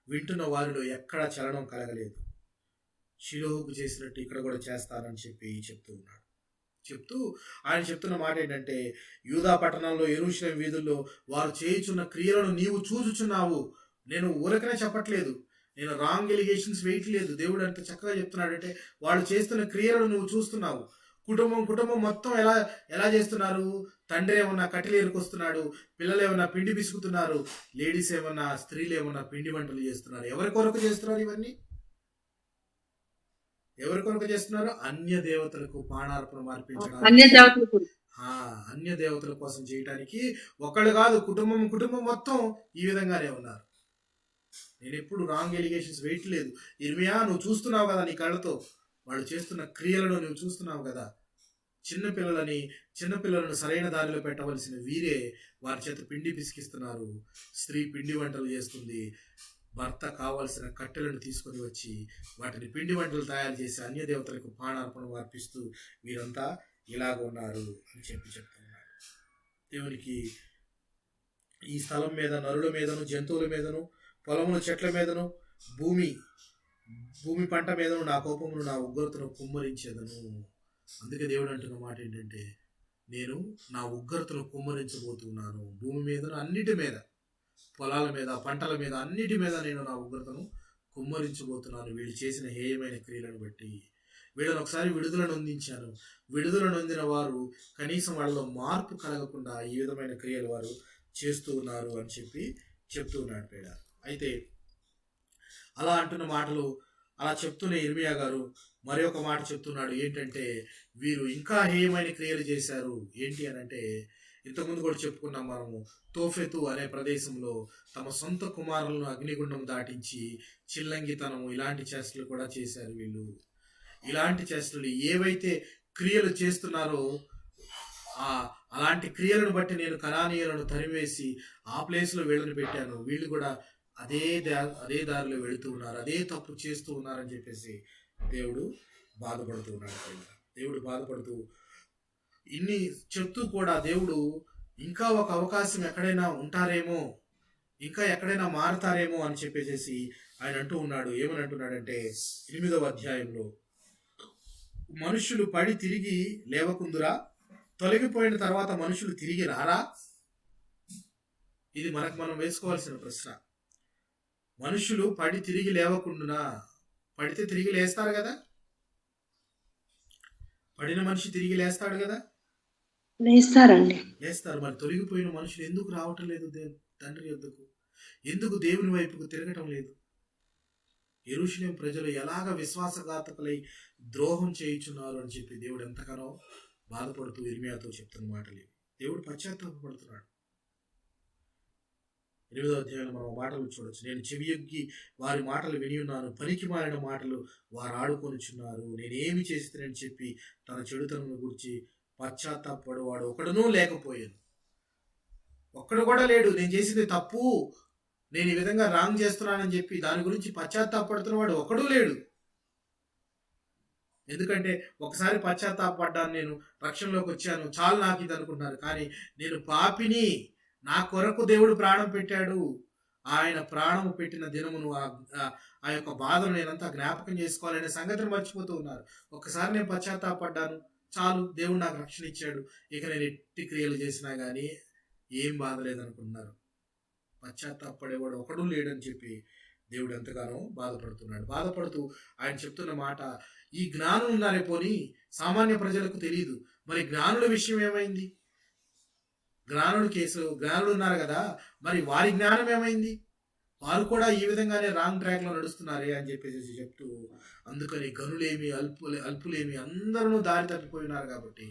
వింటున్న వారిలో ఎక్కడా చలనం కలగలేదు. షిలోహుకు చేసినట్టు ఇక్కడ కూడా చేస్తానని చెప్తూ ఆయన చెప్తున్న మాట ఏంటంటే, యూదా పట్టణంలో యెరూషలేము వీధుల్లో వారు చేయుచున్న క్రియలను నీవు చూచుచున్నావు. నేను ఊరకనే చెప్పట్లేదు, నేను రాంగ్ ఎలిగేషన్స్ వేయట్లేదు. దేవుడు అంత చక్కగా చెప్తున్నాడంటే, వాళ్ళు చేస్తున్న క్రియలను నువ్వు చూస్తున్నావు. కుటుంబం మొత్తం ఎలా చేస్తున్నారు? తండ్రి ఏమన్నా కట్టెలు ఏరుకొస్తున్నాడు, పిల్లలు ఏమన్నా పిండి పిసుకుతున్నారు, లేడీస్ ఏమన్నా, స్త్రీలు ఏమన్నా పిండి వంటలు చేస్తున్నారు. ఎవరి కొరకు చేస్తున్నారు ఇవన్నీ? ఎవరి కొరకు చేస్తున్నారు? అన్య దేవతలకు పానార్పణ మార్పించడానికి, అన్య దేవతల కోసం చేయటానికి. ఒకళ్ళు కాదు, కుటుంబం మొత్తం ఈ విధంగానే ఉన్నారు. నేను ఎప్పుడు రాంగ్ ఎలిగేషన్స్ వేయట్లేదు. ఇర్మియా, నువ్వు చూస్తున్నావు కదా నీ కళ్ళతో, వాళ్ళు చేస్తున్న క్రియలను నువ్వు చూస్తున్నావు కదా. చిన్నపిల్లలను సరైన దారిలో పెట్టవలసిన వీరే వారి చేత పిండి పిసికిస్తున్నారు. స్త్రీ పిండి వంటలు చేస్తుంది, భర్త కావలసిన కట్టెలను తీసుకొని వచ్చి వాటిని పిండి వంటలు తయారు చేసి అన్య దేవతలకు పానార్పణ అర్పిస్తూ వీరంతా ఇలాగ ఉన్నారు అని చెప్తున్నారు. దేవునికి ఈ స్థలం మీద, నరుల మీదను, జంతువుల మీదను, పొలముల చెట్ల మీదను, భూమి పంట మీదను నా కోపమును, నా ఉగ్రతను కుమ్మరించేదను. అందుకే దేవుడు అంటున్న మాట ఏంటంటే, నేను నా ఉగ్రతను కుమ్మరించబోతున్నాను. భూమి మీదను, అన్నిటి మీద, పొలాల మీద, పంటల మీద, అన్నిటి మీద నేను నా ఉగ్రతను కుమ్మరించబోతున్నాను వీళ్ళు చేసిన హేయమైన క్రియలను బట్టి. వీళ్ళని ఒకసారి విడుదల నొందించాను. విడుదల నొందిన వారు కనీసం వాళ్ళలో మార్పు కలగకుండా ఈ విధమైన క్రియలు వారు చేస్తూ ఉన్నారు అని చెప్తూ ఉన్నాడు పేడ. అయితే అలా అంటున్న మాటలు, అలా చెప్తూనే ఇర్మియా గారు మరి ఒక మాట చెప్తున్నాడు. ఏంటంటే, వీరు ఇంకా హేయమైన క్రియలు చేశారు. ఏంటి అని అంటే, ఇంతకుముందు కూడా చెప్పుకున్నాం మనము, తోఫెతు అనే ప్రదేశంలో తమ సొంత కుమారులను అగ్నిగుండం దాటించి చిల్లంగితనము, ఇలాంటి చేష్టలు కూడా చేశారు వీళ్ళు. ఇలాంటి చేష్టలు ఏవైతే క్రియలు చేస్తున్నారో అలాంటి క్రియలను బట్టి నేను కనానీయులను తరివేసి ఆ ప్లేస్లో వీళ్ళని పెట్టాను. వీళ్ళు కూడా అదే దారిలో వెళుతూ ఉన్నారు, అదే తప్పు చేస్తూ ఉన్నారని చెప్పేసి దేవుడు బాధపడుతూ ఉన్నాడు. దేవుడు బాధపడుతూ ఇన్ని చెప్తూ కూడా దేవుడు ఇంకా ఒక అవకాశం ఎక్కడైనా ఉంటారేమో, ఇంకా ఎక్కడైనా మారుతారేమో అని చెప్పేసి ఆయన అంటూ ఉన్నాడు. ఏమని అంటున్నాడంటే, 8వ అధ్యాయంలో, మనుషులు పడి తిరిగి లేవకుందురా? తొలగిపోయిన తర్వాత మనుషులు తిరిగి రారా? ఇది మనం వేసుకోవాల్సిన ప్రశ్న. మనుషులు పడి తిరిగి లేవకుండునా? పడితే తిరిగి లేస్తారు కదా, పడిన మనిషి తిరిగి లేస్తాడు కదా, లేస్తారు. మరి తొలగిపోయిన మనుషులు ఎందుకు రావటం లేదు తండ్రి యొద్దకు? ఎందుకు దేవుని వైపుకు తిరగటం లేదు? యెరూషలేము ప్రజలు ఎలాగ విశ్వాసఘాతకులై ద్రోహం చేయుచున్నారు అని చెప్పి దేవుడు ఎంతగానో బాధపడుతూ ఇర్మియాతో చెప్తున్న మాటలు. దేవుడు పశ్చాత్తాపడుతున్నాడు. 8వ అధ్యాయంలో మనం మాటలు చూడొచ్చు. నేను చెవియొగ్గి వారి మాటలు విని ఉన్నాను, పనికి మారిన మాటలు వారు ఆడుకొనిచున్నారు. నేనేమి చేస్తానని చెప్పి తన చెడుతనను గురించి పశ్చాత్తాపడేవాడు ఒకడునూ లేకపోయాను. ఒక్కడు కూడా లేడు. నేను చేసింది తప్పు, నేను ఈ విధంగా రాంగ్ చేస్తున్నానని చెప్పి దాని గురించి పశ్చాత్తాపడుతున్నవాడు ఒకడూ లేడు. ఎందుకంటే ఒకసారి పశ్చాత్తాపడ్డాను, నేను రక్షణలోకి వచ్చాను, చాలు నాకు ఇది అనుకుంటున్నారు. కానీ నేను పాపిని, నా కొరకు దేవుడు ప్రాణం పెట్టాడు. ఆయన ప్రాణం పెట్టిన దినమును ఆ యొక్క బాధను నేనంతా జ్ఞాపకం చేసుకోవాలనే సంగతిని మర్చిపోతూ ఉన్నారు. ఒకసారి నేను పశ్చాత్తాపడ్డాను, చాలు, దేవుడు నాకు రక్షణ ఇచ్చాడు, ఇక నేను ఎట్టి క్రియలు చేసినా కానీ ఏం బాధ లేదనుకుంటున్నారు. పశ్చాత్తాపడేవాడు ఒకడు లేడని చెప్పి దేవుడు ఎంతగానో బాధపడుతున్నాడు. బాధపడుతూ ఆయన చెప్తున్న మాట, ఈ జ్ఞానులు ఉన్నారే పోనీ సామాన్య ప్రజలకు తెలియదు, మరి జ్ఞానుల విషయం ఏమైంది? జ్ఞానులు ఉన్నారు కదా, మరి వారి జ్ఞానం ఏమైంది? వారు కూడా ఈ విధంగానే రాంగ్ ట్రాక్ లో నడుస్తున్నారే అని చెప్పేసి చెప్తూ, అందుకని గనులేమి అల్పులేమి అందరూ దారి తప్పిపోయినారు కాబట్టి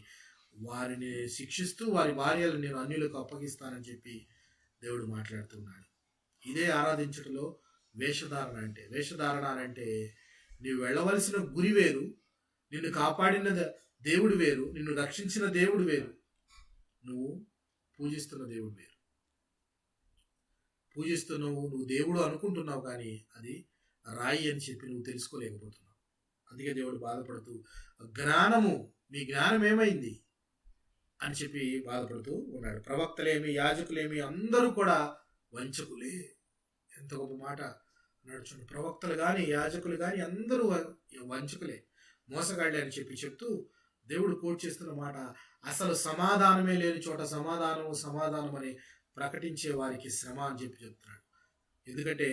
వారిని శిక్షిస్తూ వారి భార్యలు నేను అన్యులకు అప్పగిస్తానని చెప్పి దేవుడు మాట్లాడుతున్నాడు. ఇదే ఆరాధించటంలో వేషధారణ అంటే. వేషధారణ అంటే నీవు వెళ్ళవలసిన గురి వేరు, నిన్ను కాపాడిన దేవుడు వేరు, నిన్ను రక్షించిన దేవుడు వేరు, నువ్వు పూజిస్తున్న దేవుడు వేరు. నువ్వు దేవుడు అనుకుంటున్నావు, కానీ అది రాయి అని చెప్పి నువ్వు తెలుసుకోలేకపోతున్నావు. అందుకే దేవుడు బాధపడుతూ, జ్ఞానము, మీ జ్ఞానం ఏమైంది అని చెప్పి బాధపడుతూ ఉన్నాడు. ప్రవక్తలేమి యాజకులేమి అందరూ కూడా వంచకులే. ఎంత గొప్ప మాట నడుచుండు. ప్రవక్తలు కానీ యాజకులు కానీ అందరూ వంచకులే, మోసగాళ్ళే అని చెప్పి చెప్తూ దేవుడు కోట్ చేస్తున్న మాట, అసలు సమాధానమే లేని చోట సమాధానం అని ప్రకటించే వారికి శ్రమ అని చెప్పి చెప్తున్నాడు. ఎందుకంటే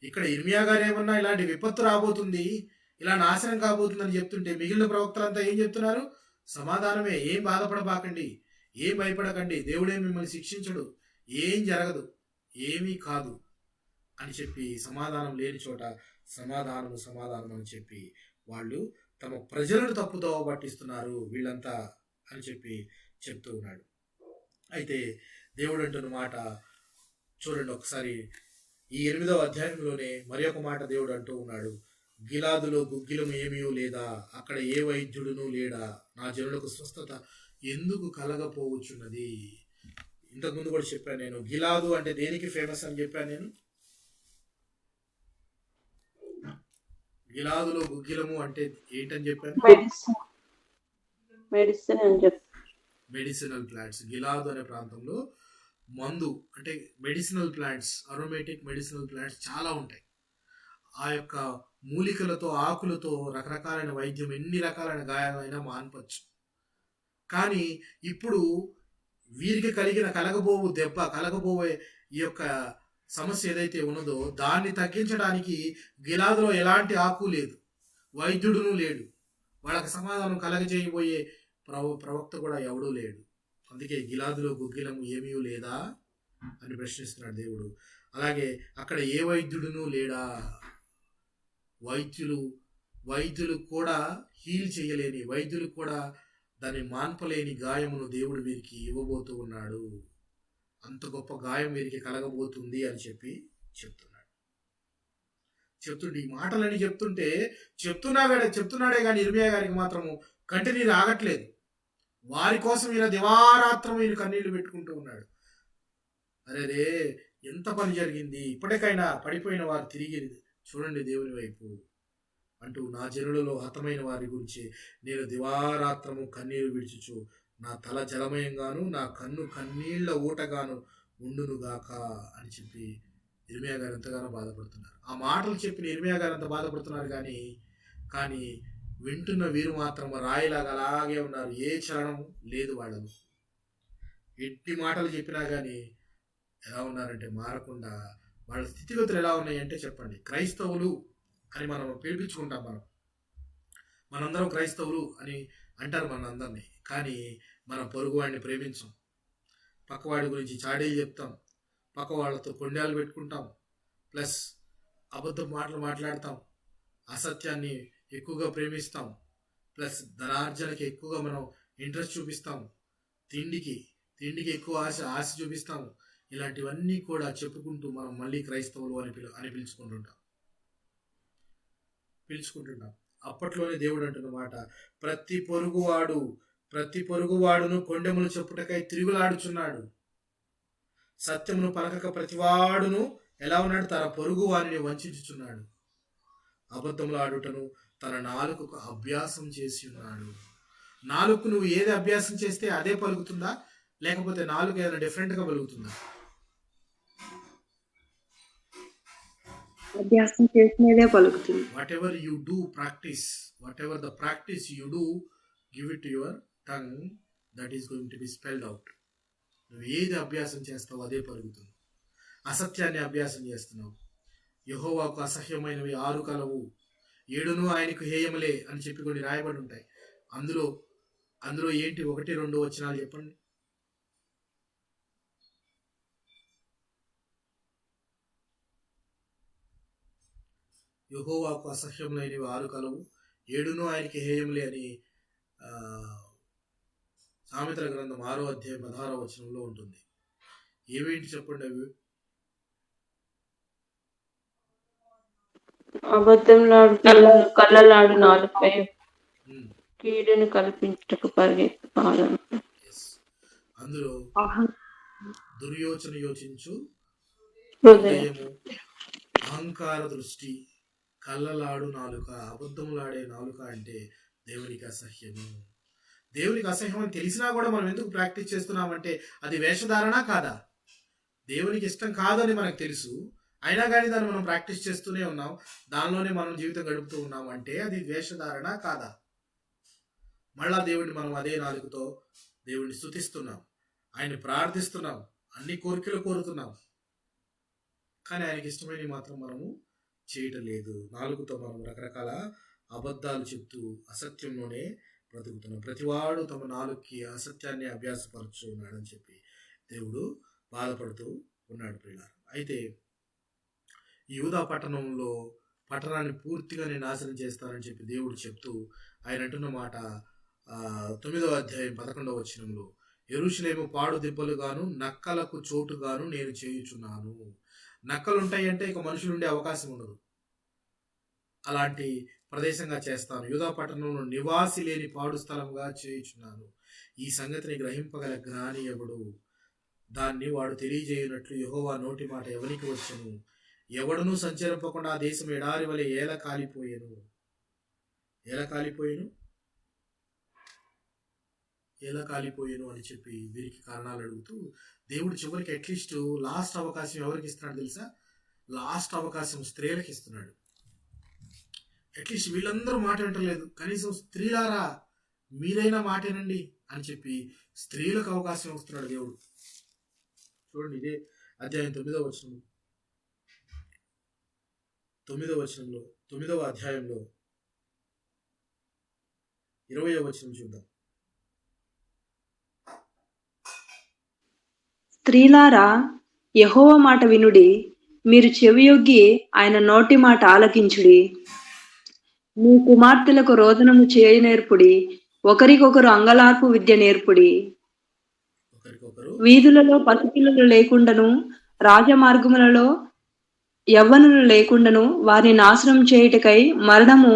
ఇక్కడ ఇర్మియా గారు ఏమన్నా ఇలాంటి విపత్తు రాబోతుంది, ఇలా నాశనం కాబోతుందని చెప్తుంటే మిగిలిన ప్రవక్తలంతా ఏం చెప్తున్నారు? సమాధానమే, ఏం బాధపడబాకండి, ఏం భయపడకండి, దేవుడే మిమ్మల్ని శిక్షించడు, ఏం జరగదు, ఏమీ కాదు అని చెప్పి సమాధానం లేని చోట సమాధానం అని చెప్పి వాళ్ళు తమ ప్రజలను తప్పుదోవ పట్టిస్తున్నారు వీళ్ళంతా అని చెప్పి చెప్తూ ఉన్నాడు. అయితే దేవుడు అంటున్న మాట చూడండి ఒకసారి, ఈ 8వ అధ్యాయంలోనే మరి ఒక మాట దేవుడు అంటూ ఉన్నాడు, గిలాదులో గుగ్గిలము ఏమీ లేదా, అక్కడ ఏ వైద్యుడును లేడా, నా జనులకు స్వస్థత ఎందుకు కలగపోవచ్చున్నది. ఇంతకుముందు కూడా చెప్పాను నేను, గిలాదు అంటే దేనికి ఫేమస్ అని చెప్పాను నేను. గిలాదులో గుగ్గిలము అంటే ఏంటని చెప్పాను? Medicinal plants. గిలాదు అనే ప్రాంతంలో మందు అంటే medicinal plants, aromatic medicinal plants చాలా ఉంటాయి. ఆ యొక్క మూలికలతో ఆకులతో రకరకాలైన వైద్యం, ఎన్ని రకాలైన గాయాలైనా మాన్పచ్చు. కానీ ఇప్పుడు వీరికి కలగబోయే ఈ యొక్క సమస్య ఏదైతే ఉన్నదో దాన్ని తగ్గించడానికి గిలాదులో ఎలాంటి ఆకు లేదు, వైద్యుడును లేడు, వాళ్ళకి సమాధానం కలగజేయబోయే ప్రవక్త కూడా ఎవడూ లేడు. అందుకే గిలాదులో గుగ్గిలము ఏమీ లేదా అని ప్రశ్నిస్తున్నాడు దేవుడు. అలాగే అక్కడ ఏ వైద్యుడును లేడా, వైద్యులు కూడా హీల్ చేయలేని, వైద్యులు కూడా దాన్ని మాన్పలేని గాయమును దేవుడు వీరికి ఇవ్వబోతూ ఉన్నాడు. అంత గొప్ప గాయం వీరికి కలగబోతుంది అని చెప్పి చెప్తుండే ఈ మాటలని చెప్తున్నాడే కానీ ఇర్మియా గారికి మాత్రము కంటినీరు ఆగట్లేదు. వారి కోసం ఈయన దివారాత్రం ఈయన కన్నీళ్లు పెట్టుకుంటూ ఉన్నాడు. అరే ఎంత పని జరిగింది, ఇప్పటికైనా పడిపోయిన వారు తిరిగి చూడండి దేవుని వైపు అంటూ, నా జనులలో హతమైన వారి గురించి నేను దివారాత్రము కన్నీరు విడిచుచు నా తల జలమయంగాను నా కన్ను కన్నీళ్ల ఊటగాను ఉండునుగాక అని చెప్పి ఇర్మియా గారు ఎంతగానో బాధపడుతున్నారు. ఆ మాటలు చెప్పిన ఇర్మియా గారు అంత బాధపడుతున్నారు కానీ వింటున్న వీరు మాత్రం రాయిలాగా అలాగే ఉన్నారు. ఏ చలనము లేదు వాళ్ళను. ఎట్టి మాటలు చెప్పినా కానీ ఎలా ఉన్నారంటే మారకుండా. వాళ్ళ స్థితిగతులు ఎలా ఉన్నాయంటే చెప్పండి. క్రైస్తవులు అని మనం పిలిపించుకుంటాం, మనందరం క్రైస్తవులు అని అంటారు మనందరినీ. కానీ మనం పొరుగు వాడిని ప్రేమించాం, పక్కవాడి గురించి చాడీలు చెప్తాం, పక్క వాళ్ళతో కొండాలు పెట్టుకుంటాం, ప్లస్ అబద్ధ మాటలు మాట్లాడతాం, అసత్యాన్ని ఎక్కువగా ప్రేమిస్తాం, ప్లస్ ధనార్జనకి ఎక్కువగా మనం ఇంట్రెస్ట్ చూపిస్తాం, తిండికి ఎక్కువ ఆశ చూపిస్తాము. ఇలాంటివన్నీ కూడా చెప్పుకుంటూ మనం మళ్ళీ క్రైస్తవులు అని పిలుచుకుంటుంటాం. అప్పట్లోనే దేవుడు అంటున్న మాట, ప్రతి పొరుగువాడును కొండెములు చెప్పుటకై తిరుగులాడుచున్నాడు, సత్యమును పలకక ప్రతివాడును ఎలా ఉన్నాడు, తన పొరుగు వారిని వంచుచున్నాడు, అబద్ధములు ఆడుటను తన నాలుకకు అభ్యాసం చేసి ఉన్నాడు. నాలుగు నువ్వు ఏది అభ్యాసం చేస్తే అదే పలుకుతుందా, లేకపోతే నాలుగు ఏదైనా డిఫరెంట్గా పలుకుతుందా? అభ్యాసం చేసినదే పలుకుతుంది. Whatever you do practice, whatever the practice you do, give it to your tongue, that is going to be spelled out. నువ్వు ఏది అభ్యాసం చేస్తావో అదే పలుకుతుంది. అసత్యాన్ని అభ్యాసం చేస్తున్నావు. యెహోవాకు అసహ్యమైనవి 6 కలవు, 7 ఆయనకు హేయములే అని చెప్పి కొన్ని రాయబడి ఉంటాయి. అందులో అందులో ఏంటి 1, 2 వచనాలు చెప్పండి. యెహోవాకు అసహ్యములైనవి 6 కలవు, 7 ఆయనకి హేయములే అని ఆ, సామెతల గ్రంథం 6వ అధ్యాయం 16వ వచనంలో ఉంటుంది. ఏవేంటి చెప్పండి అవి. అబద్ధంలాడు కళ్ళలాడు నాలుకపై ఉమ్, కీడును కల్పించుటకు పరిగెత్తు పాదం. yes. అందులో దుర్యోచన యోచించు హృదయం హృదయము, అహంకార దృష్టి, కళ్ళలాడు నాలుక, అబద్ధములాడే నాలుక అంటే దేవునికి అసహ్యము. దేవునికి అసహ్యం అని తెలిసినా కూడా మనం ఎందుకు ప్రాక్టీస్ చేస్తున్నామంటే అది వేషధారణ కాదా? దేవునికి ఇష్టం కాదని మనకు తెలుసు, అయినా కానీ దాన్ని మనం ప్రాక్టీస్ చేస్తూనే ఉన్నాం, దానిలోనే మనం జీవితం గడుపుతూ ఉన్నాం అంటే అది వేషధారణ కాదా? మళ్ళా దేవుడిని మనం అదే నాలుగుతో దేవుడిని స్తుతిస్తున్నాం, ఆయన్ని ప్రార్థిస్తున్నాం, అన్ని కోరికలు కోరుతున్నాం, కానీ ఆయనకి ఇష్టమైనవి మాత్రం మనము చేయటం లేదు. నాలుగుతో మనం రకరకాల అబద్ధాలు చెప్తూ అసత్యంలోనే బ్రతుకుతున్నాం. ప్రతివాడు తమ నాలుగుకి అసత్యాన్ని అభ్యాసపరచు ఉన్నాడని చెప్పి దేవుడు బాధపడుతూ ఉన్నాడు ప్రియులారా. అయితే యూదా పట్టణాన్ని పూర్తిగా నేను నాశనం చేస్తానని చెప్పి దేవుడు చెప్తూ ఆయన అంటున్న మాట 9వ అధ్యాయం 11వ వచనంలో, యెరూషలేము పాడు దెబ్బలుగాను నక్కలకు చోటుగాను నేను చేయుచున్నాను. నక్కలు ఉంటాయంటే ఇక మనుషులు ఉండే అవకాశం ఉండదు, అలాంటి ప్రదేశంగా చేస్తాను. యూదా పట్టణంలో నివాసి లేని పాడు స్థలంగా చేయుచున్నాను. ఈ సంగతిని గ్రహింపగల జ్ఞాని ఎవడు? దాన్ని వాడు తెలియజేయనట్లు యెహోవా నోటి మాట ఎవరికి వచ్చును? ఎవడునూ సంచరింపకుండా ఆ దేశం ఎడారి వలె ఏల కాలిపోయెను. ఎలా కాలిపోయాను అని చెప్పి వీరికి కారణాలు అడుగుతూ దేవుడు చివరికి అట్లీస్ట్ లాస్ట్ అవకాశం ఎవరికి ఇస్తున్నాడు తెలుసా? లాస్ట్ అవకాశం స్త్రీలకు ఇస్తున్నాడు. అట్లీస్ట్ వీళ్ళందరూ మాట వింటలేదు, కనీసం స్త్రీలారా మీరైనా మాటేనండి అని చెప్పి స్త్రీలకు అవకాశం ఇస్తున్నాడు దేవుడు. చూడండి, ఇదే అధ్యాయం 9వ వచనంలో 9వ అధ్యాయంలో 20వ వచనం చూద్దాం. స్త్రీలారా యెహోవా మాట వినుడి, మీరు చెవియొగ్గి ఆయన నోటి మాట ఆలకించుడి. మీ కుమార్తెలకు రోదనము చేయ నేర్పుడి, ఒకరికొకరు అంగలార్పు విద్య నేర్పుడి. వీధులలో పసిపిల్లలు లేకుండాను, రాజమార్గములలో యవ్వనులు లేకుండాను వారిని నాశనం చేయుటకై మరణము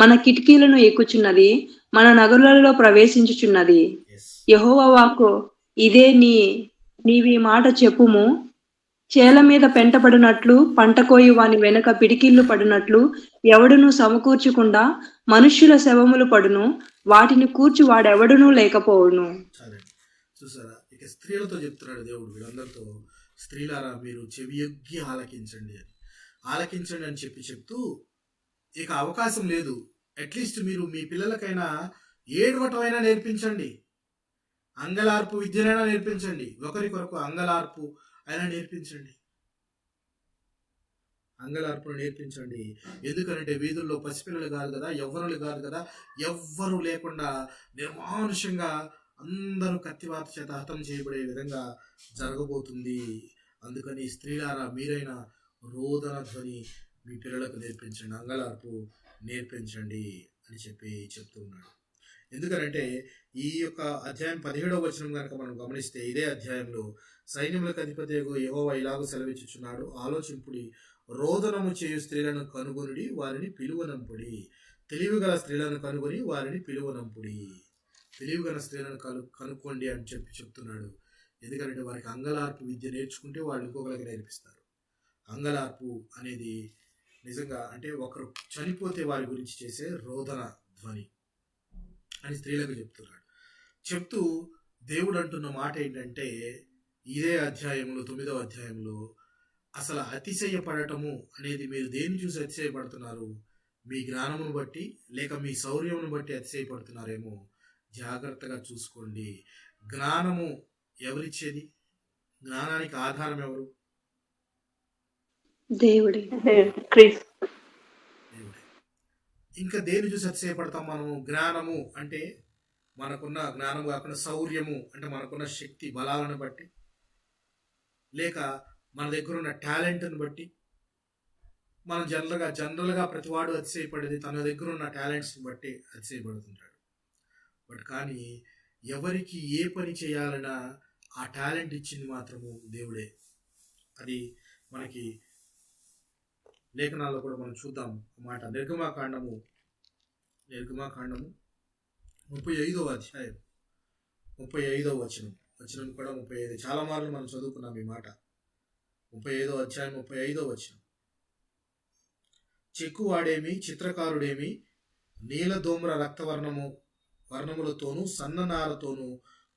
మన కిటికీలను ఎక్కుచున్నది, మన నగరులలో ప్రవేశించుచున్నది. యెహోవా వాక్కు ఇదే. నీవీ మాట చెప్పుము. చేల మీద పెంట పడినట్లు, పంట కోయి వాని వెనుక పిడికిళ్ళు పడినట్లు ఎవడునూ సమకూర్చకుండా మనుష్యుల శవములు పడును, వాటిని కూర్చు వాడెవడునూ లేకపోవును. చూసారా, ఇక స్త్రీలతో చెప్తున్నాడు దేవుడు వీళ్ళందరితో, స్త్రీలారా మీరు చెవియొగ్గి ఆలకించండి అని చెప్తూ ఇక అవకాశం లేదు. అట్లీస్ట్ మీరు మీ పిల్లలకైనా ఏడవటం అయినా నేర్పించండి, అంగలార్పు విద్యనైనా నేర్పించండి, ఒకరికొరకు అంగలార్పు అయినా నేర్పించండి, అంగలార్పును నేర్పించండి. ఎందుకంటే వీధుల్లో పసిపిల్లలు కాదు కదా, యవ్వనులు కాదు కదా, ఎవ్వరూ లేకుండా నిర్మానుషంగా అందరూ కత్తివాత చేత హతం చేయబడే విధంగా జరగబోతుంది. అందుకని స్త్రీలారా మీరైనా రోదన ధ్వని మీ పిల్లలకు నేర్పించండి, అంగలార్పు నేర్పించండి అని చెప్తూ ఉన్నాడు. ఎందుకనంటే ఈ యొక్క అధ్యాయం 17వ వచనం కనుక మనం గమనిస్తే, ఇదే అధ్యాయంలో సైన్యములకు అధిపతి యెహోవా ఇలాగ సెలవిచ్చుచున్నాడు, ఆలోచింపుడి, రోదనము చేయు స్త్రీలను కనుగొనుడి, వారిని పిలువనంపుడి. తెలివిగల స్త్రీలను కనుగొని వారిని పిలువనంపుడి. తెలివిగల స్త్రీలను కనుక్కోండి అని చెప్తున్నాడు. ఎందుకంటే వారికి అంగలార్పు విద్య నేర్చుకుంటే వాళ్ళు ఇంకొకరికి నేర్పిస్తారు. అంగలార్పు అనేది నిజంగా అంటే ఒకరు చనిపోతే వారి గురించి చేసే రోదన ధ్వని అని స్త్రీలకు చెప్తూ దేవుడు అంటున్న మాట ఏంటంటే, ఇదే అధ్యాయంలో 9వ అధ్యాయంలో అసలు అతిశయపడటము అనేది మీరు దేన్ని చూసి అతిశయపడుతున్నారు? మీ జ్ఞానమును బట్టి లేక మీ శౌర్యమును బట్టి అతిశయపడుతున్నారేమో, జాగ్రత్తగా చూసుకోండి. జ్ఞానము ఎవరిచ్చేది? జ్ఞానానికి ఆధారం ఎవరు? దేవుడే. క్రీస్తు. దేవుడే. ఇంకా దేని చూసి అతిశయపడతాం మనము? జ్ఞానము అంటే మనకున్న జ్ఞానం కాకుండా శౌర్యము అంటే మనకున్న శక్తి బలాలను బట్టి, లేక మన దగ్గర ఉన్న టాలెంట్ని బట్టి. మనం జనరల్గా ప్రతివాడు అతిశయపడేది తన దగ్గర ఉన్న టాలెంట్స్ని బట్టి అతిశయపడుతుంటాడు. బట్ కానీ ఎవరికి ఏ పని చేయాలన్నా ఆ టాలెంట్ ఇచ్చింది మాత్రము దేవుడే. అది మనకి లేఖనాల్లో కూడా మనం చూద్దాం మాట. నిర్గమాకాండము 35వ అధ్యాయం 35వ వచనం కూడా 35 చాలా మార్లు మనం చదువుకున్నాం ఈ మాట. 35వ అధ్యాయం 35వ వచనం. చెక్కువాడేమి, చిత్రకారుడేమి, నీలధూమ్ర వర్ణములతోనూ సన్ననారతోనూ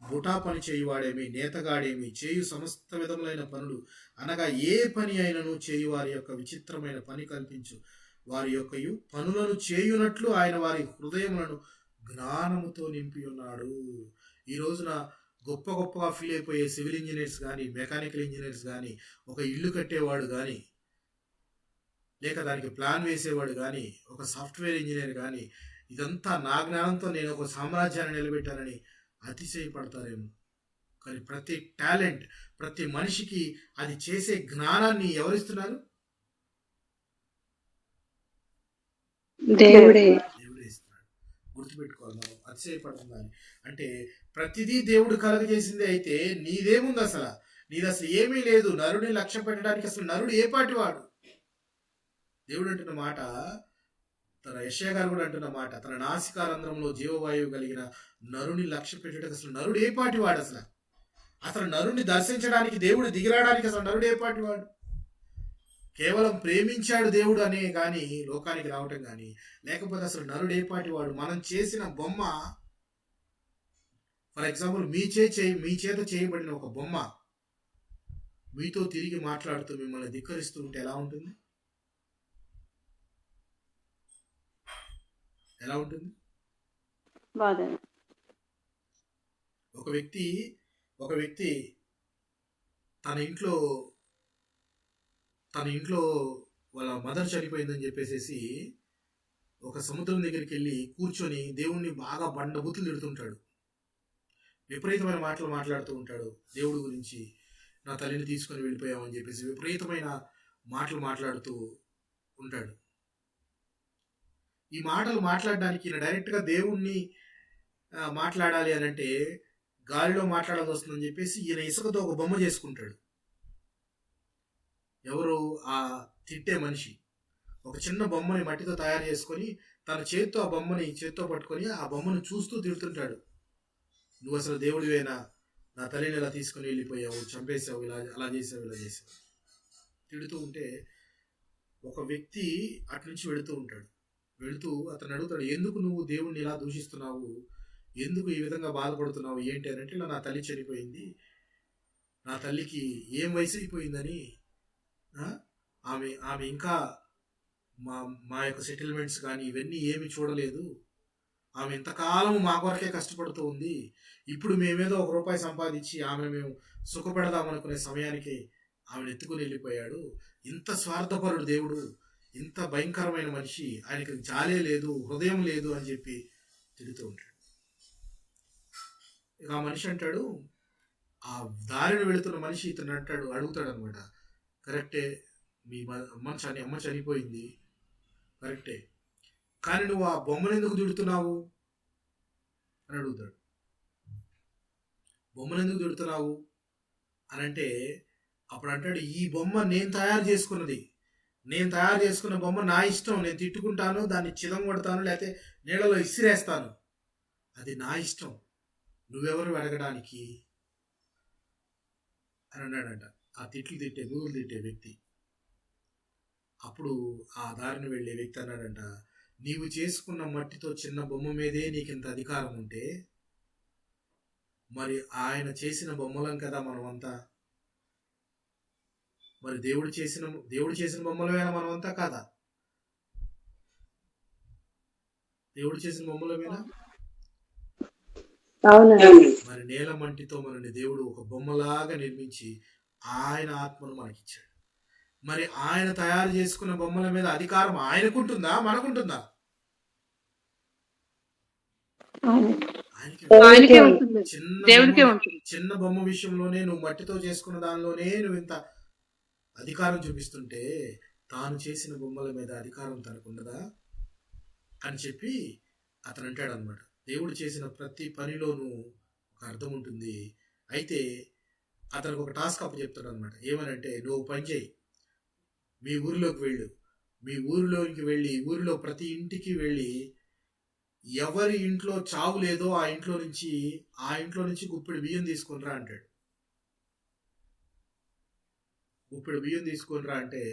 బుటా పని చేయువాడేమి, నేతగాడేమి, చేయు సమస్త విధములైన పనులు అనగా ఏ పని అయినను చేయు వారి యొక్క విచిత్రమైన పని కల్పించు వారి యొక్క పనులను చేయునట్లు ఆయన వారి హృదయములను జ్ఞానముతో నింపి ఉన్నాడు. ఈ రోజున గొప్పగా ఫీల్ అయిపోయే సివిల్ ఇంజనీర్స్ కానీ, మెకానికల్ ఇంజనీర్స్ కానీ, ఒక ఇల్లు కట్టేవాడు కానీ, లేక దానికి ప్లాన్ వేసేవాడు కానీ, ఒక సాఫ్ట్వేర్ ఇంజనీర్ కానీ, ఇదంతా నా జ్ఞానంతో నేను ఒక సామ్రాజ్యాన్ని నిలబెట్టానని అతిశయపడతారేమో. కానీ ప్రతి టాలెంట్, ప్రతి మనిషికి అది చేసే జ్ఞానాన్ని ఎవరిస్తున్నారు? దేవుడే. దేవుడే ఇస్తున్నాడు. గుర్తుపెట్టుకోవాలి మనం అతిశయపడుతుందని. అంటే ప్రతిదీ దేవుడు కలగజేసిందే అయితే నీదేముంది అసలు? నీది అసలు ఏమీ లేదు. నరుని లక్ష్య పెట్టడానికి అసలు నరుడు ఏ పాటి వాడు? దేవుడు అంటున్న మాట, తన యెషయా గారు కూడా అంటున్న మాట, తన నాసికారంధ్రంలో జీవవాయువు కలిగిన నరుని లక్ష్య పెట్టడానికి అసలు నరుడు ఏ పాటి వాడు? అసలు నరుని దర్శించడానికి, దేవుడు దిగిరాడానికి అసలు నరుడు ఏ పాటి వాడు? కేవలం ప్రేమించాడు దేవుడు అనే కానీ లోకానికి రావటం కానీ, లేకపోతే అసలు నరుడు ఏ పాటి వాడు? మనం చేసిన బొమ్మ, ఫర్ ఎగ్జాంపుల్ మీ చేత చేయబడిన ఒక బొమ్మ మీతో తిరిగి మాట్లాడుతూ మిమ్మల్ని ధిక్కరిస్తూ ఉంటే ఎలా ఉంటుంది? ఎలా ఉంటుంది? బాధ. ఒక వ్యక్తి తన ఇంట్లో వాళ్ళ మదర్ చనిపోయిందని చెప్పేసి ఒక సముద్రం దగ్గరికి వెళ్ళి కూర్చొని దేవుణ్ణి బాగా బండబూతులు తిడుతుంటాడు. విపరీతమైన మాటలు మాట్లాడుతూ ఉంటాడు దేవుడి గురించి. నా తల్లిని తీసుకొని వెళ్ళిపోయామని చెప్పేసి విపరీతమైన మాటలు మాట్లాడుతూ ఉంటాడు. ఈ మాటలు మాట్లాడడానికి ఈయన డైరెక్ట్గా దేవుణ్ణి మాట్లాడాలి అని అంటే గాలిలో మాట్లాడాల్సి వస్తుందని చెప్పేసి ఈయన ఇసుకతో ఒక బొమ్మ చేసుకుంటాడు. ఎవరు? ఆ తిట్టే మనిషి ఒక చిన్న బొమ్మని మట్టితో తయారు చేసుకొని తన చేత్తో ఆ బొమ్మని చేత్తో పట్టుకొని ఆ బొమ్మను చూస్తూ తిడుతుంటాడు. నువ్వు అసలు దేవుడివేనా? నా తల్లిని ఇలా తీసుకొని వెళ్ళిపోయావు, చంపేశావు, అలా చేసావు, ఇలా చేసావు తిడుతూ ఉంటే ఒక వ్యక్తి అటు నుంచి వెళుతూ అతను అడుగుతాడు, ఎందుకు నువ్వు దేవుణ్ణి ఇలా దూషిస్తున్నావు? ఎందుకు ఈ విధంగా బాధపడుతున్నావు? ఏంటి అని అంటే, ఇలా నా తల్లి చనిపోయింది, నా తల్లికి ఏం వయసు అయిపోయిందని, ఆమె ఇంకా మా యొక్క సెటిల్మెంట్స్ కానీ ఇవన్నీ ఏమి చూడలేదు, ఆమె ఇంతకాలం మా కొరకే కష్టపడుతూ ఉంది, ఇప్పుడు మేమేదో ₹1 సంపాదించి మేము సుఖపెడదామనుకునే సమయానికి ఆమెను ఎత్తుకుని వెళ్ళిపోయాడు. ఇంత స్వార్థపరుడు దేవుడు, ఇంత భయంకరమైన మనిషి, ఆయనకి జాలే లేదు, హృదయం లేదు అని చెప్పి తిడుతూ ఉంటాడు. ఇక ఆ మనిషి అంటాడు, ఆ దారిని వెళుతున్న మనిషి ఇతను అడుగుతాడు అనమాట, కరెక్టే, మీ అమ్మ చనిపోయింది కరెక్టే, కానీ నువ్వు ఆ బొమ్మను ఎందుకు తిడుతున్నావు అని అడుగుతాడు. బొమ్మను ఎందుకు తిడుతున్నావు అని అంటే అప్పుడు అంటాడు, ఈ బొమ్మ నేను తయారు చేసుకున్న బొమ్మ నా ఇష్టం, నేను తిట్టుకుంటాను, దాన్ని చిదం కొడతాను, లేకపోతే నీళ్ళలో ఇసిరేస్తాను, అది నా ఇష్టం, నువ్వెవరు అడగడానికి అని అన్నాడంట ఆ బూతులు తిట్టే వ్యక్తి. అప్పుడు ఆ దారిని వెళ్ళే వ్యక్తి అన్నాడంట, నీవు చేసుకున్న మట్టితో చిన్న బొమ్మ మీదే నీకింత అధికారం ఉంటే మరి ఆయన చేసిన బొమ్మలం కదా మనమంతా, మరి దేవుడు చేసిన బొమ్మలమేనా మనమంతా కాదా? దేవుడు చేసిన బొమ్మలమేనా? మరి నేల మంటితో మనని దేవుడు ఒక బొమ్మలాగా నిర్మించి ఆయన ఆత్మను మనకిచ్చాడు. మరి ఆయన తయారు చేసుకున్న బొమ్మల మీద అధికారం ఆయనకుంటుందా మనకుంటుందా? ఆయనకి. ఆయనకే ఉంటుంది, చిన్న దేవునికే బొమ్మ ఉంటుంది. చిన్న బొమ్మ విషయంలోనే నువ్వు మట్టితో చేసుకున్న దానిలోనే నువ్వు ఇంత అధికారం చూపిస్తుంటే తాను చేసిన బొమ్మల మీద అధికారం తనకుండదా అని చెప్పి అతను అంటాడు అనమాట. దేవుడు చేసిన ప్రతి పనిలోనూ ఒక అర్థం ఉంటుంది. అయితే అతనికి ఒక టాస్క్ అప్పు చెప్తాడు అనమాట. ఏమనంటే, నువ్వు పని చేయి, మీ ఊరిలోకి వెళ్ళు, మీ ఊరిలోకి వెళ్ళి ఊరిలో ప్రతి ఇంటికి వెళ్ళి ఎవరి ఇంట్లో చావు లేదో ఆ ఇంట్లో నుంచి గుప్పెడు బియ్యం తీసుకొని రా అంటాడు. గుప్పెడు బియ్యం తీసుకొని రా అంటే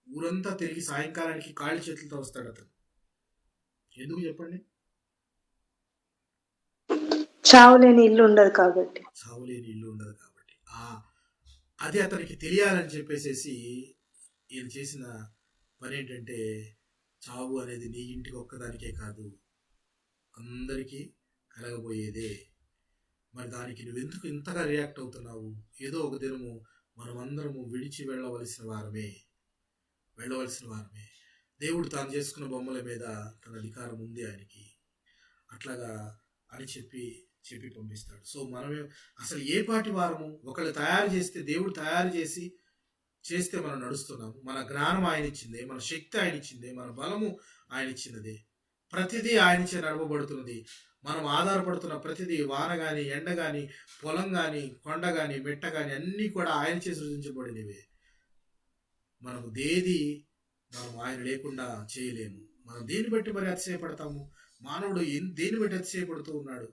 ఊరంతా తిరిగి సాయంకాలానికి కాళ్ళు చేతులతో వస్తాడు అతను. ఎందుకు చెప్పండి? చావులేని ఇల్లు ఉండదు కాబట్టి. చావులేని ఇల్లు ఉండదు కాబట్టి. అది అతనికి తెలియాలని చెప్పేసేసి ఈయన చేసిన పని ఏంటంటే, చావు అనేది నీ ఇంటికి ఒక్కదానికే కాదు, అందరికీ కలగబోయేదే. మరి దానికి నువ్వెందుకు ఇంతగా రియాక్ట్ అవుతున్నావు? ఏదో ఒక దినము మనమందరము విడిచి వెళ్ళవలసిన వారమే. దేవుడు తాను చేసుకున్న బొమ్మల మీద తన అధికారం ఉంది ఆయనకి. అట్లాగా అని చెప్పి పంపిస్తాడు. సో మనమే అసలు ఏ పాటి వారము? ఒకళ్ళు తయారు చేస్తే, దేవుడు తయారు చేస్తే మనం నడుస్తున్నాము. మన జ్ఞానం ఆయన ఇచ్చిందే, మన శక్తి ఆయన ఇచ్చిందే, మన బలము ఆయన ఇచ్చినదే. ప్రతిదీ ఆయనచే నడవబడుతున్నది. మనం ఆధారపడుతున్న ప్రతిదీ, వాన కానీ, ఎండ కానీ, పొలం కానీ, కొండ కానీ, మెట్ట కానీ, అన్నీ కూడా ఆయనచే సృజించబడినవే. మనం ఆయన లేకుండా చేయలేము. మనం దేన్ని బట్టి మరి అతిశయపడతాము? మానవుడు దేన్ని బట్టి అతిశయపడుతూ ఉన్నాడు?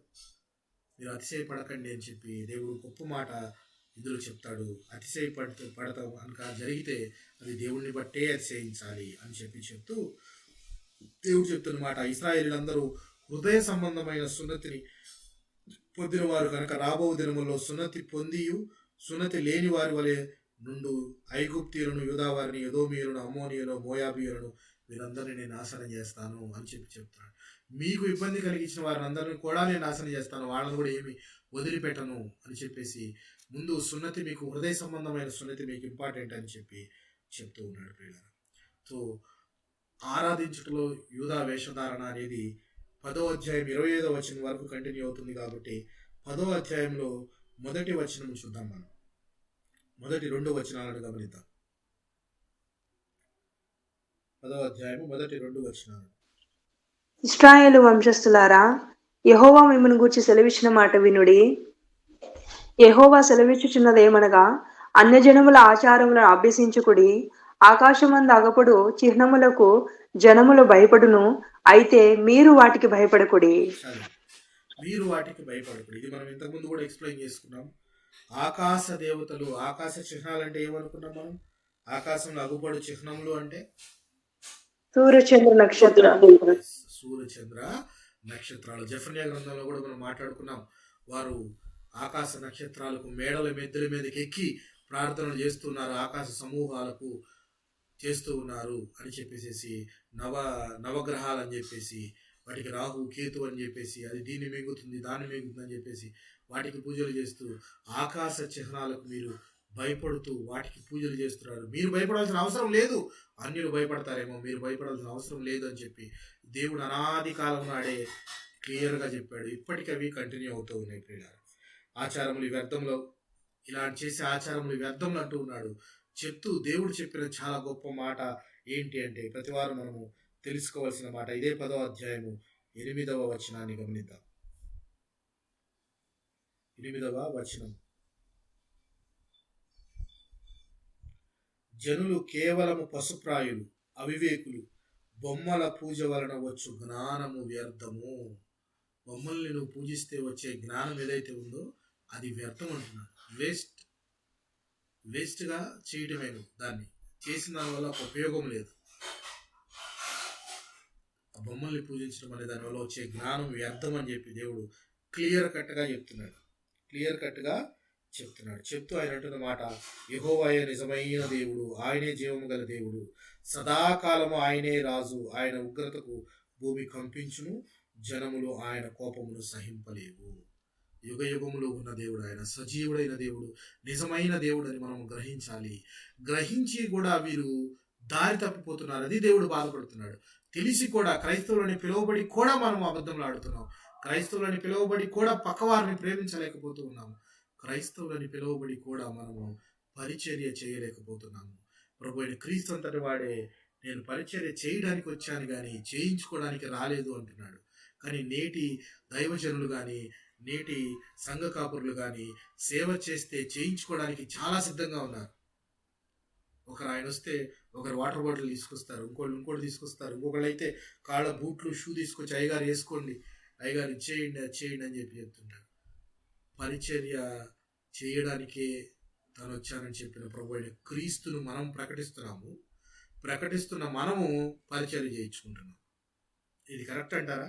మీరు అతిశయపడకండి అని చెప్పి దేవుడు గొప్ప మాట ఇందులో చెప్తాడు. పడతాం కనుక జరిగితే అది దేవుడిని బట్టే అతిశయించాలి అని చెప్పి చెప్తూ దేవుడు చెప్తున్న మాట, ఇశ్రాయేలీయులందరూ హృదయ సంబంధమైన సున్నతిని పొందిన వారు కనుక రాబో దినముల్లో సున్నతి పొందియు సున్నతి లేని వారి వలె నుండు ఐగుప్తీయులను, యూదావారిని, ఎదోమీయులను, అమ్మోనీయులను, మోయాబీయులను వీరందరినీ నేను నాశనం చేస్తాను అని చెప్పి చెప్తాను. మీకు ఇబ్బంది కలిగించిన వారిని అందరినీ కూడా నేను నాశనం చేస్తాను, వాళ్ళని కూడా ఏమి వదిలిపెట్టను అని చెప్పేసి ముందు సున్నతి, మీకు హృదయ సంబంధమైన సున్నతి మీకు ఇంపార్టెంట్ అని చెప్పి చెప్తూ ఉన్నాడు ప్రియులారా. సో ఆరాధించుటలో యూదా వేషధారణ అనేది 10వ అధ్యాయం 25వ వచనం వరకు కంటిన్యూ అవుతుంది. కాబట్టి 10వ అధ్యాయంలో మొదటి వచనం చూద్దాం. మనం మొదటి 2 వచనాలను గమనిద్దాం. 10వ అధ్యాయము మొదటి 2 వచనాలు. ఇశ్రాయేలు వంశస్థులారా, యెహోవా మిమ్మును గూర్చి సెలవిచ్చిన మాట వినుడి. యెహోవా సెలవిచ్చుచున్నదేమనగా, అన్యజనముల ఆచారములను అభ్యసించుకుడి. ఆకాశమందు అగపడు చిహ్నములకు జనములు భయపడును, అయితే మీరు వాటికి భయపడకుడి. మీరు వాటికి భయపడకుడి. ఇది మనం ఇంతకుముందు కూడా ఎక్స్ప్లెయిన్ చేసుకున్నాం. ఆకాశ దేవతలు, ఆకాశ చిహ్నాలు అంటే ఏమనుకున్నాం మనం? ఆకాశంలో అగుపడు చిహ్నములు అంటే సూర్యచంద్ర నక్షత్రాలు. జెఫన్యా గ్రంథంలో కూడా మనం మాట్లాడుకున్నాం. వారు ఆకాశ నక్షత్రాలకు మేడల మెద్దల మీదకి ఎక్కి ప్రార్థనలు చేస్తున్నారు, ఆకాశ సమూహాలకు చేస్తూ ఉన్నారు అని చెప్పేసి, నవగ్రహాలు అని చెప్పేసి, వాటికి రాహు కేతు అని చెప్పేసి, అది దీన్ని మింగుతుంది దాన్ని మింగుతుంది అని చెప్పేసి వాటికి పూజలు చేస్తూ, ఆకాశ చిహ్నాలకు మీరు భయపడుతూ వాటికి పూజలు చేస్తున్నారు. మీరు భయపడాల్సిన అవసరం లేదు, అన్యులు భయపడతారేమో, మీరు భయపడాల్సిన అవసరం లేదు అని చెప్పి దేవుడు అనాది కాలం నాడే క్లియర్గా చెప్పాడు. ఇప్పటికీ అవి కంటిన్యూ అవుతూ ఉన్నాయి ప్రియులారా. ఆచారములు వ్యర్థంలో, ఇలాంటి చేసే ఆచారములు వ్యర్థంలో అంటూ ఉన్నాడు. చెప్తూ దేవుడు చెప్పిన చాలా గొప్ప మాట ఏంటి అంటే, ప్రతివారం మనము తెలుసుకోవాల్సిన మాట. ఇదే 10వ అధ్యాయము 8వ వచనాన్ని గమనిద్దాం. 8వ వచనం. జనులు కేవలము పశుప్రాయులు, అవివేకులు, బొమ్మల పూజ వలన వచ్చు జ్ఞానము వ్యర్థము. బొమ్మల్ని నువ్వు పూజిస్తే వచ్చే జ్ఞానం ఏదైతే ఉందో అది వ్యర్థం అంటున్నాడు. వేస్ట్గా చేయటమే, దాన్ని చేసిన దానివల్ల ఒక ఉపయోగం లేదు. ఆ బొమ్మల్ని పూజించడం అనే దానివల్ల వచ్చే జ్ఞానం వ్యర్థం అని చెప్పి దేవుడు క్లియర్ కట్గా చెప్తూ ఆయన అంటున్న మాట, యెహోవాయే నిజమైన దేవుడు, ఆయనే జీవము గల దేవుడు, సదాకాలము ఆయనే రాజు, ఆయన ఉగ్రతకు భూమి కంపించును, జనములు ఆయన కోపమును సహింపలేవు. యుగ యుగములో ఉన్న దేవుడు ఆయన, సజీవుడైన దేవుడు, నిజమైన దేవుడు అని మనం గ్రహించాలి. గ్రహించి కూడా వీరు దారి తప్పిపోతున్నారు, అది దేవుడు బాధపడుతున్నాడు. తెలిసి కూడా క్రైస్తవులని పిలువబడి కూడా మనం అబద్ధంలో ఆడుతున్నాం. క్రైస్తవులని పిలువబడి కూడా పక్కవారిని ప్రేమించలేకపోతూ ఉన్నాము. క్రైస్తవులని పిలువబడి కూడా మనము పరిచర్య చేయలేకపోతున్నాము. ప్రభు అయిన క్రీస్తు అంతటి వాడే నేను పరిచర్య చేయడానికి వచ్చాను కానీ చేయించుకోవడానికి రాలేదు అంటున్నాడు. కానీ నేటి దైవజనులు కానీ నేటి సంఘ కాపురులు కానీ సేవ చేస్తే చేయించుకోవడానికి చాలా సిద్ధంగా ఉన్నారు. ఒకరు ఆయన వస్తే ఒకరు వాటర్ బాటిల్ తీసుకొస్తారు, ఇంకోటి తీసుకొస్తారు, ఇంకొకళ్ళు అయితే కాళ్ళ బూట్లు షూ తీసుకొచ్చి అయ్యగారు వేసుకోండి, అయ్యగారు ఇచ్చేయండి అది అని చెప్తుంటారు. పరిచర్య చేయడానికే తను వచ్చానని చెప్పిన ప్రభు అయిన క్రీస్తును మనం ప్రకటిస్తున్న మనము పరిచర్య చేయించుకుంటున్నాం. ఇది కరెక్ట్ అంటారా?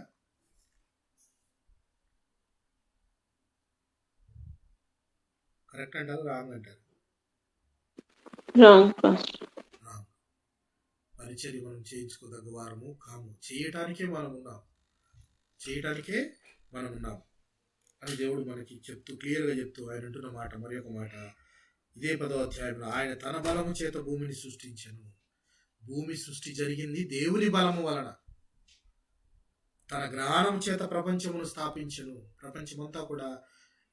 కరెక్ట్ అంటారు, రాంగ్ అంటారు? పరిచర్య మనం చేయించుకోదగ్గ వారము కాము. చేయటానికే మనం ఉన్నాం అని దేవుడు మనకి క్లియర్గా చెప్తూ ఆయన అంటున్న మాట, మరి ఒక మాట ఇదే 10వ అధ్యాయంలో, ఆయన తన బలము చేత భూమిని సృష్టించెను. భూమి సృష్టి జరిగింది దేవుని బలము వలన. తన జ్ఞానం చేత ప్రపంచమును స్థాపించెను. ప్రపంచమంతా కూడా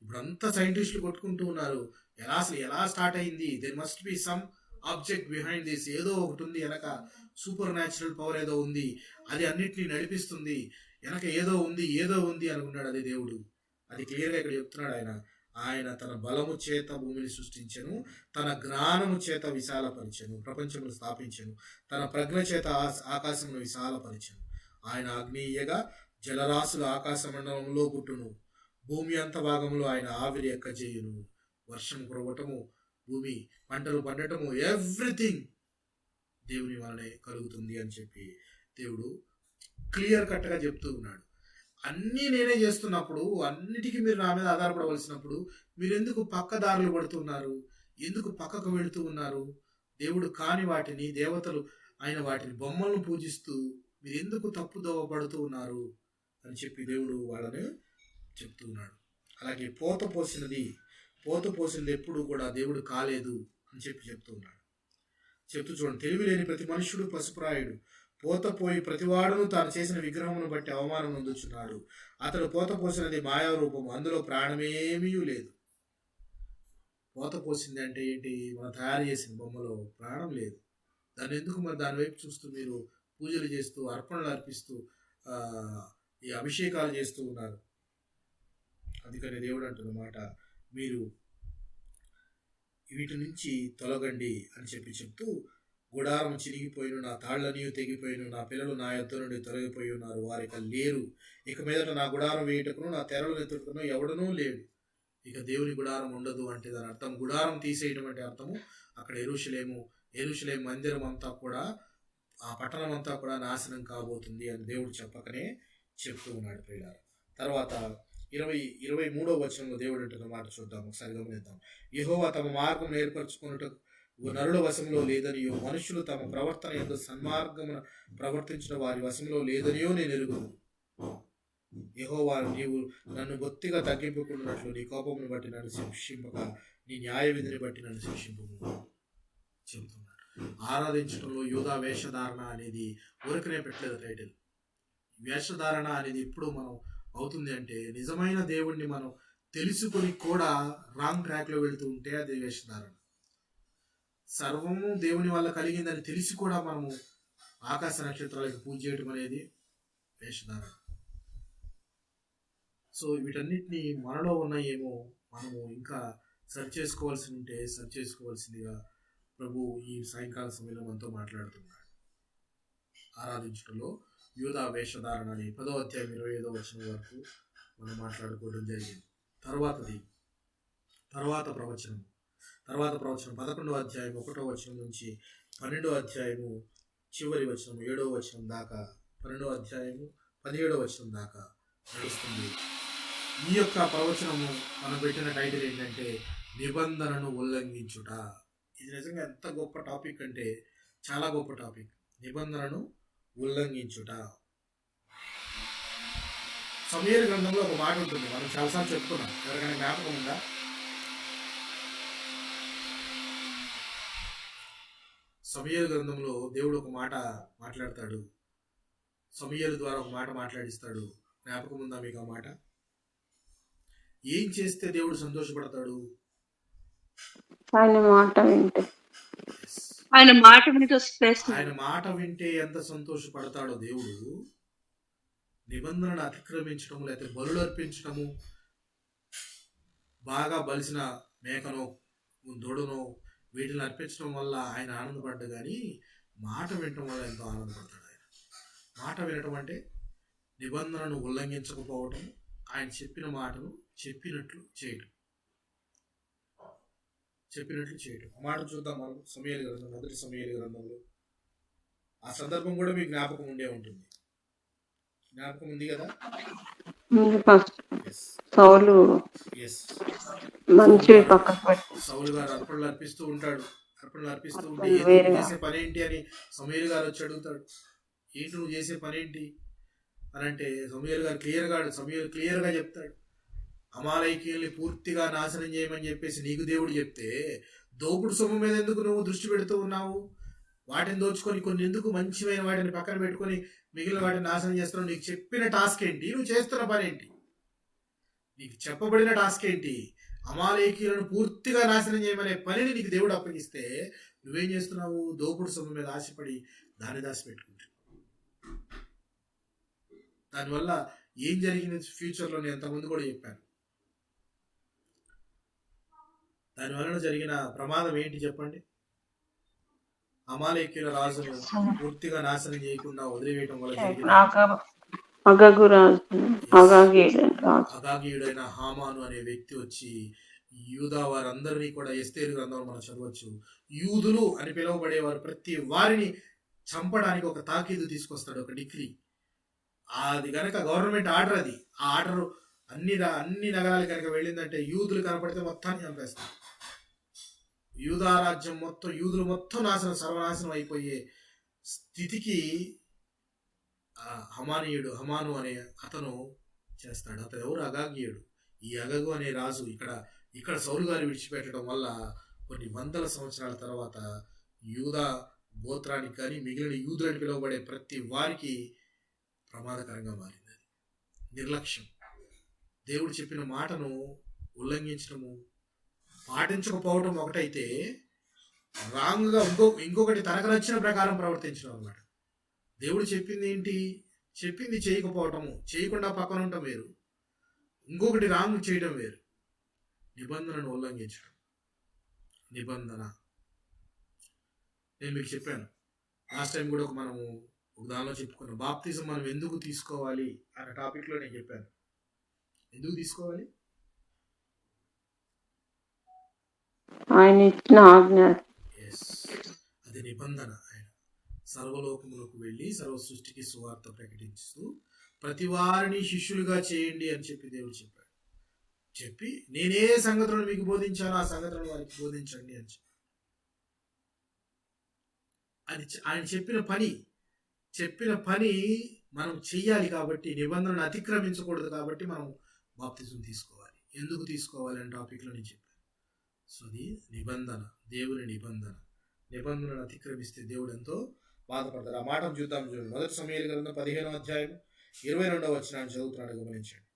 ఇప్పుడంతా సైంటిస్టులు కొట్టుకుంటూ ఉన్నారు, ఎలా స్టార్ట్ అయింది, there must be some object behind this, ఏదో ఒకటి ఉంది వెనక, సూపర్ న్యాచురల్ పవర్ ఏదో ఉంది, అది అన్నిటినీ నడిపిస్తుంది, వెనక ఏదో ఉంది అనుకున్నాడు. అదే దేవుడు. అది క్లియర్గా ఇక్కడ చెప్తున్నాడు. ఆయన తన బలము చేత భూమిని సృష్టించెను, తన జ్ఞానము చేత విశాలపరిచెను, ప్రపంచమును స్థాపించెను, తన ప్రజ్ఞ చేత ఆకాశమును విశాలపరిచెను. ఆయన ఆగ్నేయగా జలరాశులు ఆకాశ మండలంలో పుట్టును, భూమి అంత భాగంలో ఆయన ఆవిరి ఎక్కజేయును. వర్షం కురవటము, భూమి పంటలు పండటము, ఎవ్రీథింగ్ దేవుని వలనే కలుగుతుంది అని చెప్పి దేవుడు క్లియర్ కట్గా చెప్తూ ఉన్నాడు. అన్నీ నేనే చేస్తున్నప్పుడు, అన్నిటికీ మీరు నా మీద ఆధారపడవలసినప్పుడు మీరు ఎందుకు పక్క దారులు పడుతున్నారు, ఎందుకు పక్కకు వెళుతూ ఉన్నారు? దేవుడు కాని వాటిని, దేవతలు ఆయన వాటిని బొమ్మలను పూజిస్తూ మీరు ఎందుకు తప్పుదోవ పడుతూ ఉన్నారు అని చెప్పి దేవుడు వాళ్ళని చెప్తూ ఉన్నాడు. అలాగే పోత పోసినది ఎప్పుడు కూడా దేవుడు కాలేదు అని చెప్తూ ఉన్నాడు. చూడండి, తెలివి లేని ప్రతి మనుష్యుడు పశుప్రాయుడు, పోతపోయి ప్రతివాడును తాను చేసిన విగ్రహమును బట్టి అవమానం పొందుచున్నాడు. అతడు పోత పోసినది మాయారూపము, అందులో ప్రాణమేమీ లేదు. పోత పోసింది అంటే ఏంటి? మనం తయారు చేసిన బొమ్మలో ప్రాణం లేదు. దాన్ని ఎందుకు మరి దాని వైపు చూస్తూ మీరు పూజలు చేస్తూ, అర్పణలు అర్పిస్తూ, ఈ అభిషేకాలు చేస్తూ ఉన్నారు? అందుకని దేవుడు అంటున్నమాట, మీరు వీటి నుంచి తొలగండి అని చెప్తూ, గుడారం చిరిగిపోయిన, నా తాళ్లనియు తెగిపోయిన, నా పిల్లలు నా యొద్ద నుండి తొలగిపోయి ఉన్నారు, వారిక లేరు. ఇక మీదట నా గుడారం వేయుటకును నా తెరలు ఎత్తుటకును ఎవడనూ లేడు. ఇక దేవుని గుడారం ఉండదు అంటే దాని అర్థం, గుడారం తీసేయడం అంటే అర్థము అక్కడ ఎరుషలేము మందిరం అంతా కూడా, ఆ పట్టణం అంతా కూడా నాశనం కాబోతుంది అని దేవుడు చెప్పకనే చెప్తూ ఉన్నాడు ప్రియులారా. తర్వాత 23వ వచనంలో దేవుడు అంటున్న మాట చూద్దాం, ఒకసారి గమనిద్దాం. యెహోవా తమ మార్గం ఏర్పరచుకున్నట్టు నరుల వశంలో లేదనియో, మనుషులు తమ ప్రవర్తన యందు సన్మార్గమున ప్రవర్తించిన వారి వశంలో లేదనియో నేను ఎరుగును. యెహోవా, నీవు నన్ను బొత్తిగా తగ్గింపుకున్నట్లు నీ కోపమును బట్టి నన్ను శిక్షింపక, నీ న్యాయ విధిని బట్టి నన్ను శిక్షింపము చెబుతున్నాడు. ఆరాధించడంలో యూదా వేషధారణ అనేది ఊరికనే పెట్టలేదు టైటిల్. వేషధారణ అనేది ఎప్పుడు మనం అవుతుంది అంటే, నిజమైన దేవుణ్ణి మనం తెలుసుకొని కూడా రాంగ్ ట్రాక్లో వెళుతూ ఉంటే అది వేషధారణ. సర్వము దేవుని వల్ల కలిగిందని తెలిసి కూడా మనము ఆకాశ నక్షత్రాలకు పూజ చేయడం అనేది వేషధారణ. సో వీటన్నిటిని మనలో ఉన్నాయేమో మనము ఇంకా సరి చేసుకోవాల్సిందిగా ప్రభు ఈ సాయంకాల సమయంలో మనతో మాట్లాడుతున్నాడు. ఆరాధించడంలో యూదా వేషధారణ అని 10వ అధ్యాయం 25వ వచనం వరకు మనం మాట్లాడుకోవడం జరిగింది. తర్వాత ప్రవచనం 11వ అధ్యాయం 1వ వచనం నుంచి 12వ అధ్యాయము చివరి వచనం 7వ వచనం దాకా, 12వ అధ్యాయము 17వ వచనం దాకా నడుస్తుంది. ఈ యొక్క ప్రవచనము మనం పెట్టిన టైటిల్ ఏంటంటే, నిబంధనను ఉల్లంఘించుట. ఇది నిజంగా ఎంత గొప్ప టాపిక్ అంటే చాలా గొప్ప టాపిక్. నిబంధనను ఉల్లంఘించుట. సమూయేలు గ్రంథంలో ఒక మాట ఉంటుంది, మనం చాలాసార్లు చెప్పుకున్నాం. ఎవరికైనా జ్ఞాపకం ఉందా? సమూయేలు గ్రంథంలో దేవుడు ఒక మాట మాట్లాడతాడు, సమూయేలు ద్వారా ఒక మాట మాట్లాడిస్తాడు. జ్ఞాపకం ఉందా మీకు ఆ మాట? ఏం చేస్తే దేవుడు సంతోషపడతాడు? ఆయన మాట వింటే. ఆయన మాట వింటే శ్రేష్ఠం. ఆయన మాట వింటే ఎంత సంతోషపడతాడో దేవుడు. నిబంధనను అతిక్రమించడం, లేకపోతే బలులు అర్పించడము, బాగా బలిసిన మేకనో దూడనో వీటిని అర్పించడం వల్ల ఆయన ఆనందపడ్డా, కానీ మాట వినటం వల్ల ఎంతో ఆనందపడతాడు ఆయన. మాట వినటం అంటే నిబంధనను ఉల్లంఘించకపోవటం, ఆయన చెప్పిన మాటను చెప్పినట్లు చేయటం. ఆ మాట చూద్దాం మనం సమూయేలు గ్రంథం, మొదటి సమూయేలు గ్రంథంలో. ఆ సందర్భం కూడా మీకు జ్ఞాపకం ఉండే ఉంటుంది. జ్ఞాపకం ఉంది కదా? ఫస్ట్ ఎస్ సౌలు ఎస్ మంచి పక్కకు పెట్టి సౌలు గారు అర్పణలు అర్పిస్తూ ఉంటాడు. అర్పణలు అర్పిస్తూ ఉంటే అప్పుడు ఏంటి వేరే నువ్వు చేసే పని ఏంటి అని సమూయేలు గారు వచ్చి అడుగుతాడు. ఏంటి నువ్వు చేసే పని ఏంటి అని అంటే సమూయేలు గారు క్లియర్గా చెప్తాడు. అమాలేకీయుల్ని పూర్తిగా నాశనం చేయమని చెప్పేసి నీకు దేవుడు చెప్తే దోపుడు సొమ్ము మీద ఎందుకు నువ్వు దృష్టి పెడుతూ ఉన్నావు? వాటిని దోచుకొని కొన్ని ఎందుకు మంచిమైన వాటిని పక్కన పెట్టుకొని మిగిలిన వాటిని నాశనం చేస్తున్నావు? నీకు చెప్పిన టాస్క్ ఏంటి? నువ్వు చేస్తున్న పని ఏంటి? నీకు చెప్పబడిన టాస్క్ ఏంటి? అమాలేకీయులను పూర్తిగా నాశనం చేయమనే పనిని నీకు దేవుడు అప్పగిస్తే నువ్వేం చేస్తున్నావు? దోపుడు సొమ్ము మీద ఆశపడి దాన్ని దాచిపెట్టుకుంటున్నావు. దానివల్ల ఏం జరిగింది ఫ్యూచర్లో నేను అంతకుముందు కూడా చెప్పాను. దానివల్ల జరిగిన ప్రమాదం ఏంటి చెప్పండి? అమాలేకీయుల రాజును పూర్తిగా నాశనం చేయకుండా వదిలివేయటం వల్ల జరిగిన అగాగీయుడైన హామాను అనే వ్యక్తి వచ్చి యూదా వారందరినీ కూడా, ఎస్తేరు గ్రంథంలో మనం చదవచ్చు, యూదులు అని పిలువబడేవారు ప్రతి వారిని చంపడానికి ఒక తాకీదు తీసుకొస్తాడు, ఒక డిగ్రీ. అది కనుక గవర్నమెంట్ ఆర్డర్, అది ఆ ఆర్డర్ అన్ని నగరాలు కనుక వెళ్ళిందంటే యూదులు కనపడితే మొత్తాన్ని చంపేస్తారు. యూదా రాజ్యం మొత్తం, యూదులు మొత్తం సర్వనాశనం అయిపోయే స్థితికి హమాను అనే అతను చేస్తాడు. అతను ఎవరు? అగాగీయుడు. ఈ అగగు అనే రాజు ఇక్కడ సౌలు గారు విడిచిపెట్టడం వల్ల కొన్ని వందల సంవత్సరాల తర్వాత యూదా గోత్రానికి కానీ మిగిలిన యూదులని పిలువబడే ప్రతి వారికి ప్రమాదకరంగా మారింది. అది నిర్లక్ష్యం. దేవుడు చెప్పిన మాటను ఉల్లంఘించడము, పాటించకపోవడం ఒకటైతే, రాంగ్గా ఇంకొకటి తనకు నచ్చిన ప్రకారం ప్రవర్తించడం అన్నమాట. దేవుడు చెప్పింది ఏంటి? చెప్పింది చేయకపోవటము, చేయకుండా పక్కన ఉండటం వేరు, ఇంకొకటి రాంగ్ చేయడం వేరు. నిబంధనను ఉల్లంఘించడం. నిబంధన నేను మీకు చెప్పాను లాస్ట్ టైం కూడా, మనము ఒక దానిలో చెప్పుకున్నాం. బాప్తిజం మనం ఎందుకు తీసుకోవాలి అనే టాపిక్లో నేను చెప్పాను. ఎందుకు తీసుకోవాలి? ఆయన ఇచ్చిన ఆజ్ఞ. అది నిబంధన. ఆయన సర్వలోకములకు వెళ్ళి సర్వ సృష్టికి సువార్త ప్రకటిస్తూ ప్రతి వారిని శిష్యులుగా చేయండి అని చెప్పి దేవుడు చెప్పాడు. చెప్పి నేనే సంగతులను మీకు బోధించాను, ఆ సంగతులను వారికి బోధించండి అని చెప్పి, అది ఆయన చెప్పిన పని మనం చెయ్యాలి. కాబట్టి నిబంధనను అతిక్రమించకూడదు. కాబట్టి మనం బాప్తిజం తీసుకోవాలి. ఎందుకు తీసుకోవాలి అనే టాపిక్లో నేను చెప్పాను. సో అది నిబంధన, దేవుని నిబంధనను అతిక్రమిస్తే దేవుడు ఎంతో బాధపడతాడు. ఆ మాటను చూడండి. మొదటి సమూయేలు గ్రంథం 15వ అధ్యాయం 22వ వచనాన్ని చదువుతున్నాడు, గమనించండి.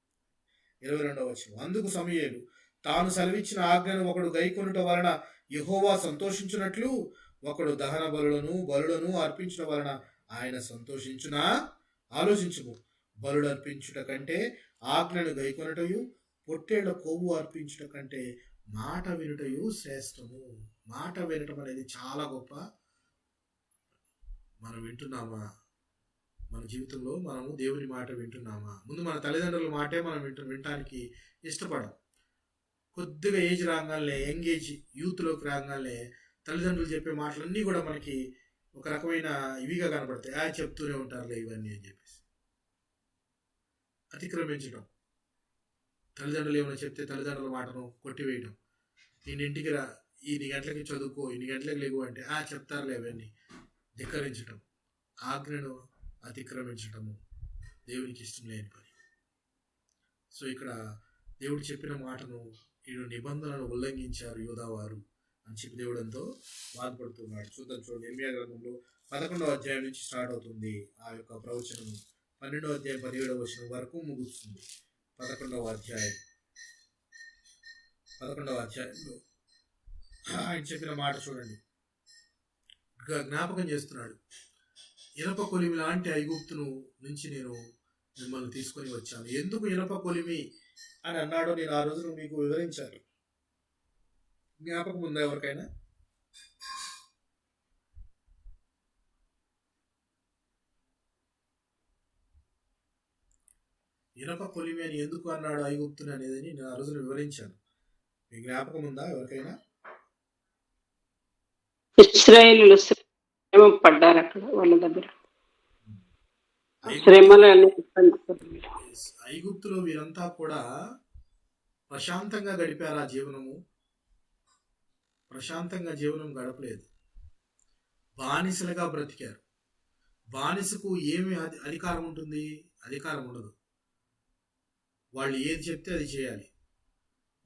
22వ వచనం. అందుకు సమూయేలు తాను సెలవిచ్చిన ఆజ్ఞను ఒకడు గైకొనుట వలన యెహోవా సంతోషించున్నట్లు ఒకడు దహన బలులను అర్పించడం వలన ఆయన సంతోషించునా? ఆలోచించుము. బలుడు అర్పించుట కంటే ఆజ్ఞను గైకొనుటయు, పొట్టేళ్ల కొవ్వు అర్పించుట కంటే మాట వినుటయు శ్రేష్టము. మాట వినటం అనేది చాలా గొప్ప. మనం వింటున్నామా? మన జీవితంలో మనము దేవుని మాట వింటున్నామా? ముందు మన తల్లిదండ్రుల మాటే మనం వినటానికి ఇష్టపడం. కొద్దిగా ఏజ్ రాగానే, యంగ్ ఏజ్ యూత్లోకి రాగానే తల్లిదండ్రులు చెప్పే మాటలన్నీ కూడా మనకి ఒక రకమైన ఇవిగా కనపడతాయి. చెప్తూనే ఉంటారులే ఇవన్నీ అని చెప్పేసి అతిక్రమించడం. తల్లిదండ్రులు ఏమైనా చెప్తే తల్లిదండ్రుల మాటను కొట్టివేయడం. ఇంటికి రా, ఇన్ని గంటలకి చదువుకో, ఇన్ని గంటలకు లేవు అంటే చెప్తారులే అవన్నీ ధిక్కరించడం. ఆజ్ఞను అతిక్రమించడము దేవునికి ఇష్టం లేని పని. సో ఇక్కడ దేవుడు చెప్పిన మాటను వీడు నిబంధనను ఉల్లంఘించారు యోధావారు అని చెప్పి దేవుడు ఎంతో బాధపడుతున్నాడు. చూడండి ఇర్మియా గ్రంథంలో 11వ అధ్యాయం నుంచి స్టార్ట్ అవుతుంది ఆ యొక్క ప్రవచనము. 12వ అధ్యాయం 17వ వచనం వరకు ముగుస్తుంది. 11వ అధ్యాయంలో ఆయన చెప్పిన మాట చూడండి. జ్ఞాపకం చేస్తున్నాడు. ఇనప కొలిమి లాంటి ఐగుప్తును నుంచి నేను మిమ్మల్ని తీసుకొని వచ్చాను. ఎందుకు ఇనప కొలిమి అని అన్నాడో నేను ఆ రోజున మీకు వివరించాను. జ్ఞాపకం ఉందా ఎవరికైనా? ఇనప కొలిమి అని ఎందుకు అన్నాడు ఐగుప్తుని అనేది నేను ఆ రోజున వివరించాను. మీ జ్ఞాపకం ఉందా ఎవరికైనా? ఇశ్రాయేలీయులు శ్రమ పడ్డారు అక్కడ వాళ్ళ దగ్గర. శ్రమలు ఐగుప్తులో వీరంతా కూడా ప్రశాంతంగా గడిపారు. ఆ జీవనము ప్రశాంతంగా జీవనం గడపలేదు. బానిసలుగా బ్రతికారు. బానిసకు ఏమి అధికారం ఉంటుంది? అధికారం ఉండదు. వాళ్ళు ఏది చెప్తే అది చేయాలి.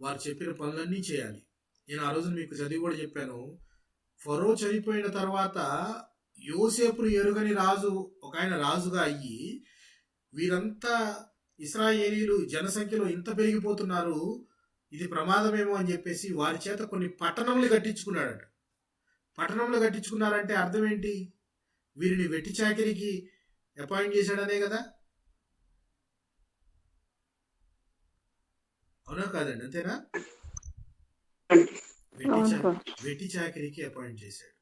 వారు చెప్పిన పనులన్నీ చేయాలి. నేను ఆ రోజు మీకు చదివి కూడా చెప్పాను. ఫరో చనిపోయిన తర్వాత యోసేపును ఎరుగని రాజు ఒక ఆయన రాజుగా అయ్యి వీరంతా ఇశ్రాయేలీయులు జనసంఖ్యలో ఇంత పెరిగిపోతున్నారు, ఇది ప్రమాదమేమో అని చెప్పేసి వారి చేత కొన్ని పట్టణములు కట్టించుకున్నాడట. పట్టణంలో కట్టించుకున్నారంటే అర్థం ఏంటి? వీరిని వెట్టి చాకిరికి అపాయింట్ చేశాడనే కదా. అవునా కాదండి? అంతేనా? వెట్టి చాకిరికి అపాయింట్ చేశాడు.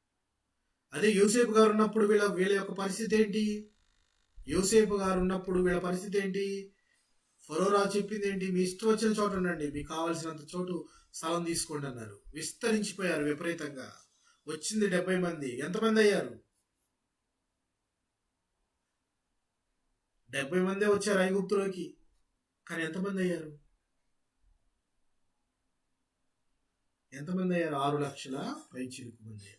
అదే యోసేపు గారు ఉన్నప్పుడు వీళ్ళ యొక్క పరిస్థితి ఏంటి? యోసేపు గారు ఉన్నప్పుడు వీళ్ళ పరిస్థితి ఏంటి? ఫరో రాజు చెప్పింది ఏంటి? మీ ఇష్టం వచ్చిన చోటు ఉండండి, మీకు కావాల్సినంత చోటు స్థలం తీసుకోండి అన్నారు. విస్తరించిపోయారు విపరీతంగా. వచ్చింది 70 మంది. ఎంతమంది అయ్యారు? 70 మందే వచ్చారు ఐగుప్తులోకి. కానీ ఎంతమంది అయ్యారు? 6 లక్షల పైచిలుకు మంది అయ్యారు.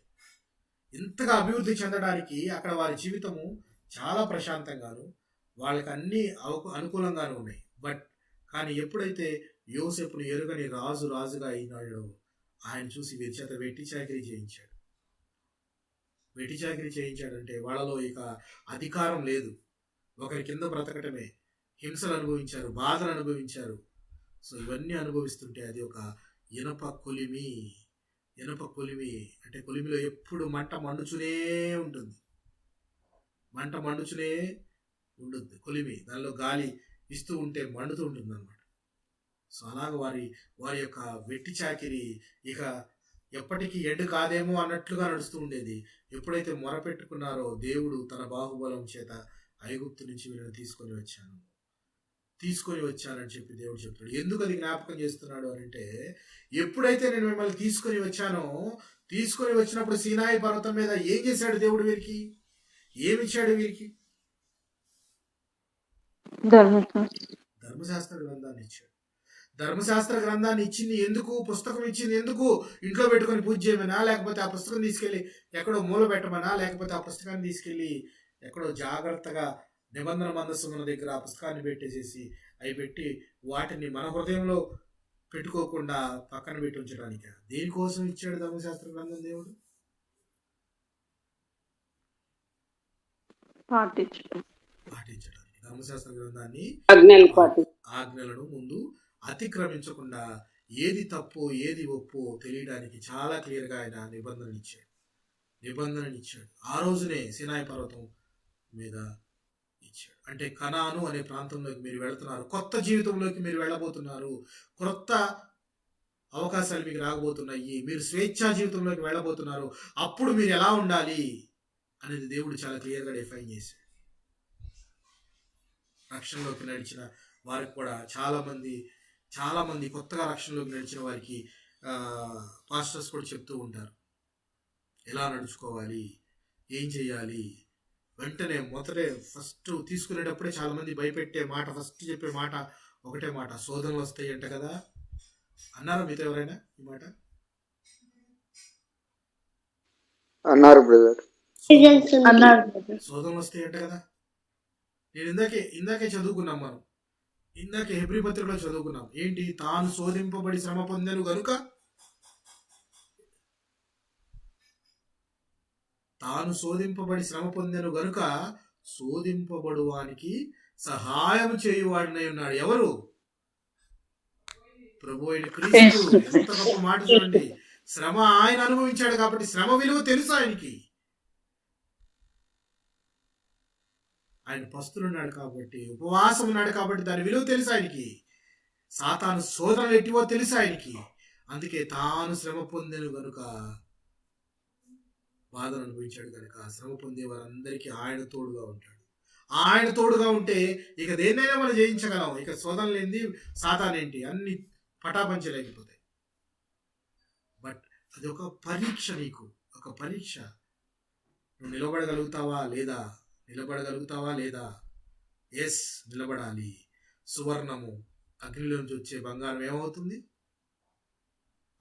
ఇంతగా అభివృద్ధి చెందడానికి అక్కడ వారి జీవితము చాలా ప్రశాంతంగాను వాళ్ళకి అన్ని అనుకూలంగానే ఉన్నాయి. కానీ ఎప్పుడైతే యోసేపును ఎరుగని రాజుగా అయినాడో ఆయన చూసి వీరి చేత వెట్టి చాకిరీ చేయించాడు. వెట్టి చాకిరీ చేయించాడంటే వాళ్ళలో ఇక అధికారం లేదు. ఒకరి కింద బ్రతకటమే. హింసలు అనుభవించారు, బాధలు అనుభవించారు. సో ఇవన్నీ అనుభవిస్తుంటే అది ఒక ఇనప కొలిమి. అంటే కొలిమిలో ఎప్పుడు మంట మండుచునే ఉంటుంది. కొలిమి దానిలో గాలి ఇస్తూ ఉంటే మండుతూ ఉంటుంది అన్నమాట. సో అలాగ వారి యొక్క వెట్టి చాకిరి ఇక ఎప్పటికీ ఎండు కాదేమో అన్నట్లుగా నడుస్తూ ఉండేది. ఎప్పుడైతే మొరపెట్టుకున్నారో దేవుడు తన బాహుబలం చేత ఐగుప్తు నుంచి వీళ్ళని తీసుకొని వచ్చానని చెప్పి దేవుడు చెప్తాడు. ఎందుకు అది జ్ఞాపకం చేస్తున్నాడు అంటే, ఎప్పుడైతే నేను మిమ్మల్ని తీసుకొని వచ్చినప్పుడు సీనాయి పర్వతం మీద ఏం చేశాడు దేవుడు? వీరికి ఏమిచ్చాడు? వీరికి ధర్మశాస్త్ర గ్రంథాన్ని ఇచ్చాడు. ధర్మశాస్త్ర గ్రంథాన్ని ఇచ్చింది ఎందుకు? పుస్తకం ఇచ్చింది ఎందుకు? ఇంట్లో పెట్టుకొని పూజ చేయమనా, లేకపోతే ఆ పుస్తకం తీసుకెళ్ళి ఎక్కడో మూల పెట్టమనా, లేకపోతే ఆ పుస్తకాన్ని తీసుకెళ్ళి ఎక్కడో జాగ్రత్తగా నిబంధన మందస్సుల దగ్గర ఆ పుస్తకాన్ని పెట్టేసేసి అవి పెట్టి వాటిని మన హృదయంలో పెట్టుకోకుండా పక్కన పెట్టి ఉంచడానికి? దేనికోసం ఇచ్చాడు ధర్మశాస్త్ర గ్రంథం దేవుడు? పాటించడానికి. ధర్మశాస్త్ర గ్రంథాన్ని ఆజ్ఞలను ముందు అతిక్రమించకుండా ఏది తప్పు ఏది ఒప్పు తెలియడానికి చాలా క్లియర్గా ఆయన నిబంధన ఇచ్చాడు. ఆ రోజునే సినాయి పర్వతం మీద ఇచ్చాడు. అంటే కనాను అనే ప్రాంతంలోకి మీరు వెళుతున్నారు, కొత్త జీవితంలోకి మీరు వెళ్ళబోతున్నారు, కొత్త అవకాశాలు మీకు రాకపోతున్నాయి, మీరు స్వేచ్ఛా జీవితంలోకి వెళ్ళబోతున్నారు. అప్పుడు మీరు ఎలా ఉండాలి అనేది దేవుడు చాలా క్లియర్గా డిఫైన్ చేశాడు. రక్షణలోకి నడిచిన వారికి కూడా చాలా మంది కొత్తగా రక్షణలోకి నడిచిన వారికి పాస్టర్స్ కూడా చెప్తూ ఉంటారు ఎలా నడుచుకోవాలి, ఏం చేయాలి. వెంటనే ఫస్ట్ తీసుకునేటప్పుడే చాలా మంది భయపెట్టే మాట, ఫస్ట్ చెప్పే మాట ఒకటే మాట, శోధనలు వస్తాయి అంట కదా. అన్నారా మీతో ఎవరైనా ఈ మాట? అన్నారు బ్రదర్. శోధనలు వస్తాయి అంట కదా. నేను ఇందాకే చదువుకున్నాం మనం. ఇందాక హెబ్రీ పత్రికలో చదువుకున్నాం ఏంటి, తాను శోధింపబడి శ్రమ పొందెను గనుక, తాను శోధింపబడి శ్రమ పొందెను గనుక శోధింపబడు వానికి సహాయం చేయువాడినై ఉన్నాడు. ఎవరు? ప్రభు అయిన క్రీస్తు. ఎంత గొప్ప మాట చూడండి. శ్రమ ఆయన అనుభవించాడు కాబట్టి శ్రమ విలువ తెలుసు ఆయనకి. ఆయన పస్తులున్నాడు కాబట్టి, ఉపవాసం ఉన్నాడు కాబట్టి దాని విలువ తెలుసు ఆయనకి. సాతాను శోధనలు ఎట్టివో తెలుసు ఆయనకి. అందుకే తాను శ్రమ పొందెను గనుక, బాధను అనుభవించాడు కనుక శ్రమ పొందే వారందరికీ ఆయన తోడుగా ఉంటాడు. ఆయన తోడుగా ఉంటే ఇక దేన్నైనా మనం జయించగలం. ఇక శోధనలు ఏంది, సాతాను ఏంటి, అన్ని పటాపంచలేకపోతాయి. బట్ అది ఒక పరీక్ష, నీకు ఒక పరీక్ష. నువ్వు నిలబడగలుగుతావా లేదా? నిలబడగలుగుతావా లేదా? ఎస్, నిలబడాలి. సువర్ణము అగ్నిలోంచి వచ్చే బంగారం ఏమవుతుంది?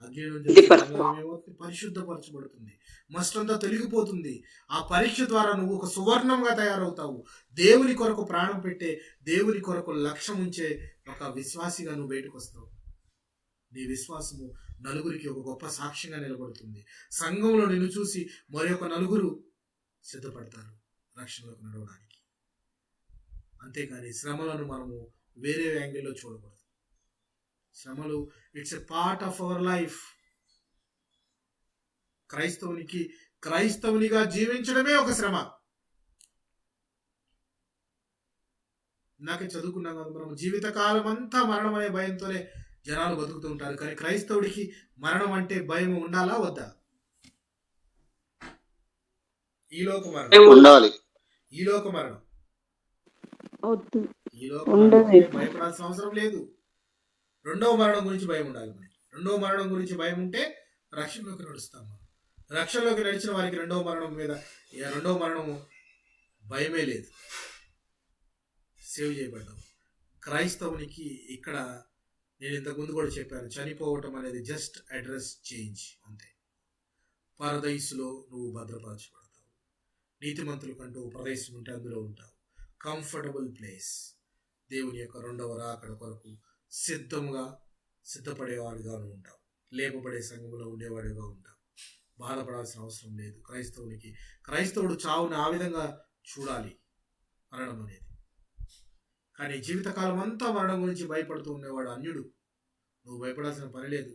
అగ్నిలోంచి వచ్చే బంగారం ఏమవుతుంది? పరిశుద్ధపరచబడుతుంది. మస్టంతా తొలగిపోతుంది. ఆ పరీక్ష ద్వారా నువ్వు ఒక సువర్ణంగా తయారవుతావు. దేవుని కొరకు ప్రాణం పెట్టే, దేవుని కొరకు లక్ష్యం ఉంచే ఒక విశ్వాసిగా నువ్వు బయటకు వస్తావు. నీ విశ్వాసము నలుగురికి ఒక గొప్ప సాక్ష్యంగా నిలబడుతుంది. సంఘంలో నిన్ను చూసి మరొక నలుగురు సిద్ధపడతారు రక్షణలోకి నడవడానికి. అంతేకాని శ్రమలను మనము వేరే యాంగిల్లో చూడకూడదు. శ్రమలు it's a part of our life. క్రైస్తవునిగా జీవించడమే ఒక శ్రమ. ఇందాక చదువుకున్నాం కదా, మనం జీవితకాలం అంతా మరణం అనే భయంతోనే జనాలు బతుకుతూ ఉంటారు. కానీ క్రైస్తవుడికి మరణం అంటే భయం ఉండాలా వద్దా? ఈలోక మరణం ఉండాలి. ఈలోక మరణం భయపడాల్సిన అవసరం లేదు. రెండవ మరణం గురించి భయం ఉండాలి మనకి. రెండవ మరణం గురించి భయం ఉంటే రక్షణలోకి నడుస్తాం. మనం రక్షణలోకి నడిచిన వారికి రెండవ మరణము భయమే లేదు. సేవ్ చేయబడ్డాం. క్రైస్తవునికి ఇక్కడ నేను ఇంతకుముందు కూడా చెప్పాను, చనిపోవటం అనేది జస్ట్ అడ్రస్ చేంజ్ అంతే. పరదైసులో నువ్వు భద్రపరచబడతావు. నీతిమంతుల కంటూ ప్రదేశం ఉంటే అందులో ఉంటావు. Comfortable place. దేవుని యొక్క రెండవ రాకడ కొరకు సిద్ధపడేవాడిగా ఉంటావు. లేపబడే సంఘంలో ఉండేవాడిగా ఉంటావు. బాధపడాల్సిన అవసరం లేదు. క్రైస్తవుడు చావుని ఆ విధంగా చూడాలి, మరణం అనేది. కానీ జీవితకాలం అంతా మరణం గురించి భయపడుతూ ఉండేవాడు అన్యుడు. నువ్వు భయపడాల్సిన పని లేదు.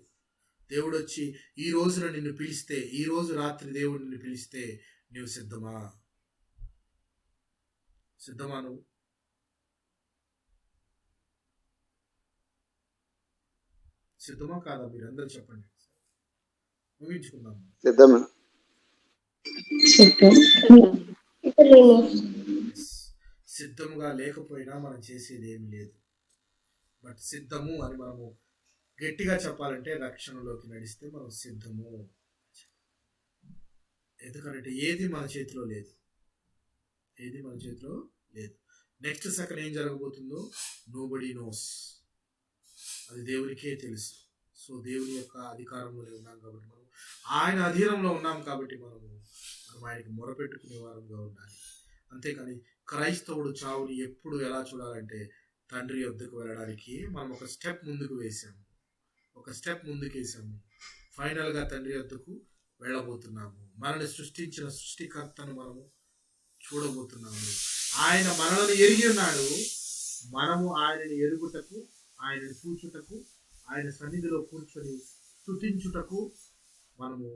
దేవుడు వచ్చి ఈ రోజున నిన్ను పిలిస్తే, ఈ రోజు రాత్రి దేవుడు నిన్ను పిలిస్తే నువ్వు సిద్ధమా? నువ్వు సిద్ధమా కాదా? మీరు అందరూ చెప్పండి. ముగించుకుందాం. సిద్ధమే. సిద్ధముగా లేకపోయినా మనం చేసేది ఏమి లేదు. బట్ సిద్ధము అని మనము గట్టిగా చెప్పాలంటే రక్షణలోకి నడిస్తే మనం సిద్ధము. ఎందుకంటే ఏది మన చేతిలో లేదు. నెక్స్ట్ సెకండ్ ఏం జరగబోతుందో నోబడీ నోస్. అది దేవునికే తెలుసు. సో దేవుని యొక్క అధికారంలో ఉన్నాం కాబట్టి, మనం ఆయన అధీనంలో ఉన్నాం కాబట్టి మనం ఆయనకి మొరపెట్టుకునే వారంగా ఉండాలి. అంతేకాని క్రైస్తవుడు చావుని ఎప్పుడు ఎలా చూడాలంటే, తండ్రి వద్దకు వెళ్ళడానికి మనం ఒక స్టెప్ ముందుకు వేసాము. ఫైనల్గా తండ్రి వద్దకు వెళ్ళబోతున్నాము. మనల్ని సృష్టించిన సృష్టికర్తను మనము చూడబోతున్నాము. ఆయన మనల్ని ఎరిగి ఉన్నాడు. మనము ఆయనని ఎరుగుటకు, ఆయనని చూచుటకు, ఆయన సన్నిధిలో కూర్చొని స్తుతించుటకు మనము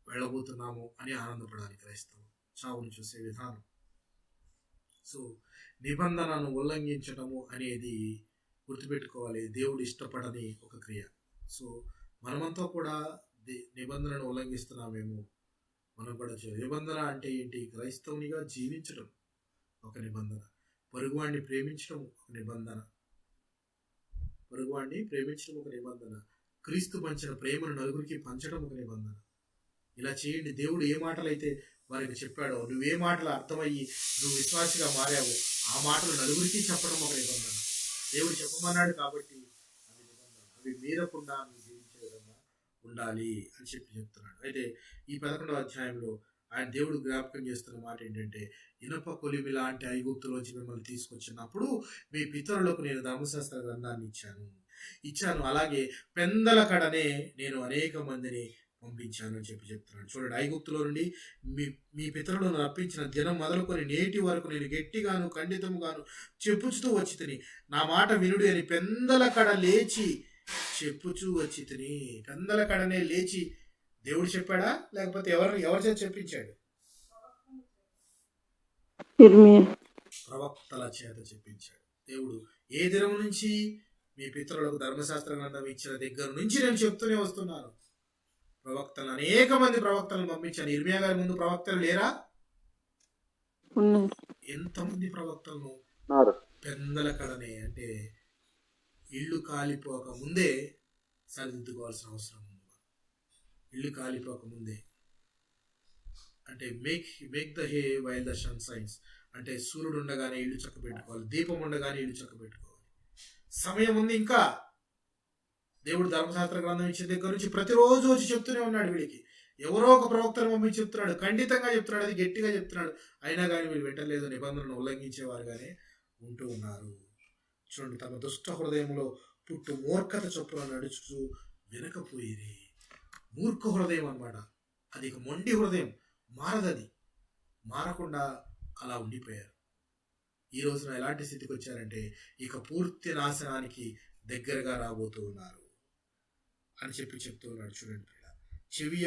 వెళ్ళబోతున్నాము అని ఆనందపడాలి క్రైస్తవుడు చావును చూసే విధానం. సో నిబంధనను ఉల్లంఘించడము అనేది గుర్తుపెట్టుకోవాలి, దేవుడు ఇష్టపడని ఒక క్రియ. సో మనమంతా కూడా నిబంధనను ఉల్లంఘిస్తున్నామేమో. మనం కూడా నిబంధన అంటే ఏంటి? క్రైస్తవునిగా జీవించడం ఒక నిబంధన. పొరుగువాడిని ప్రేమించడం ఒక నిబంధన. క్రీస్తు పంచిన ప్రేమను నలుగురికి పంచడం ఒక నిబంధన. ఇలా చేయండి. దేవుడు ఏ మాటలైతే వారికి చెప్పాడో, నువ్వే మాటలు అర్థమయ్యి నువ్వు విశ్వాసిగా మారావో ఆ మాటలు నలుగురికి చెప్పడం ఒక నిబంధన. దేవుడు చెప్పమన్నాడు కాబట్టి అది నిబంధన. అవి మీరకుండా నువ్వు జీవించే విధంగా ఉండాలి అని చెప్తున్నాడు. అయితే ఈ 11వ అధ్యాయంలో ఆయన దేవుడు జ్ఞాపకం చేస్తున్న మాట ఏంటంటే, ఇనప కొలిమి లాంటి ఐగుప్తులోంచి మిమ్మల్ని తీసుకొచ్చినప్పుడు మీ పితరులకు నేను ధర్మశాస్త్ర గ్రంథాన్ని ఇచ్చాను. అలాగే పెందల కడనే నేను అనేక మందిని పంపించాను అని చెప్తున్నాడు. చూడండి, ఐగుప్తులో నుండి మీ పితరులను రప్పించిన దినం మొదలుకొని నేటి వరకు నేను గట్టిగాను ఖండితముగాను చెప్పుచుతూ వచ్చి తిని, నా మాట వినుడి అని పెందల కడ లేచి చెప్పుచూ వచ్చి తిని. పెందల కడనే లేచి దేవుడు చెప్పాడా, లేకపోతే ఎవరి చేత చెప్పించాడు? ప్రవక్తల చేత చెప్పించాడు. దేవుడు ఏ దినం నుంచి? మీ పితరులకు ధర్మశాస్త్ర గ్రంథం ఇచ్చిన దగ్గర నుంచి నేను చెప్తూనే వస్తున్నాను. ప్రవక్తలు, అనేక మంది ప్రవక్తలను పంపించాను. ఇర్మియా గారి ముందు ప్రవక్తలు లేరా? ఎంతమంది ప్రవక్తలను? పెందల కడనే అంటే ఇల్లు కాలిపోక ముందే సరిదిద్దుకోవాల్సిన అవసరం ఉంది. ఇల్లు కాలిపోక ముందే అంటే make the hay while the sun shines అంటే సూర్యుడు ఉండగానే ఇల్లు చక్క పెట్టుకోవాలి, దీపం ఉండగానే ఇల్లు చక్క పెట్టుకోవాలి. సమయం ఉంది ఇంకా. దేవుడు ధర్మశాస్త్ర గ్రంథం ఇచ్చే దగ్గర నుంచి ప్రతిరోజు వచ్చి చెప్తూనే ఉన్నాడు. వీడికి ఎవరో ఒక ప్రవక్తను పంపించి చెప్తున్నాడు, ఖండితంగా చెప్తున్నాడు, అది గట్టిగా చెప్తున్నాడు. అయినా కానీ వీళ్ళు వింటలేదు, నిబంధనలను ఉల్లంఘించేవారుగానే ఉంటూ ఉన్నారు. చూడండి, తమ దుష్ట హృదయంలో పుట్టు మూర్ఖత చొప్పున నడుచుతూ వినకపోయిరి. మూర్ఖ హృదయం అన్నమాట అది. ఇక మొండి హృదయం, మారదది. మారకుండా అలా ఉండిపోయారు. ఈ రోజున ఎలాంటి స్థితికి వచ్చారంటే ఇక పూర్తి నాశనానికి దగ్గరగా రాబోతూ ఉన్నారు అని చెప్తూ ఉన్నాడు. చూడండి, చెవి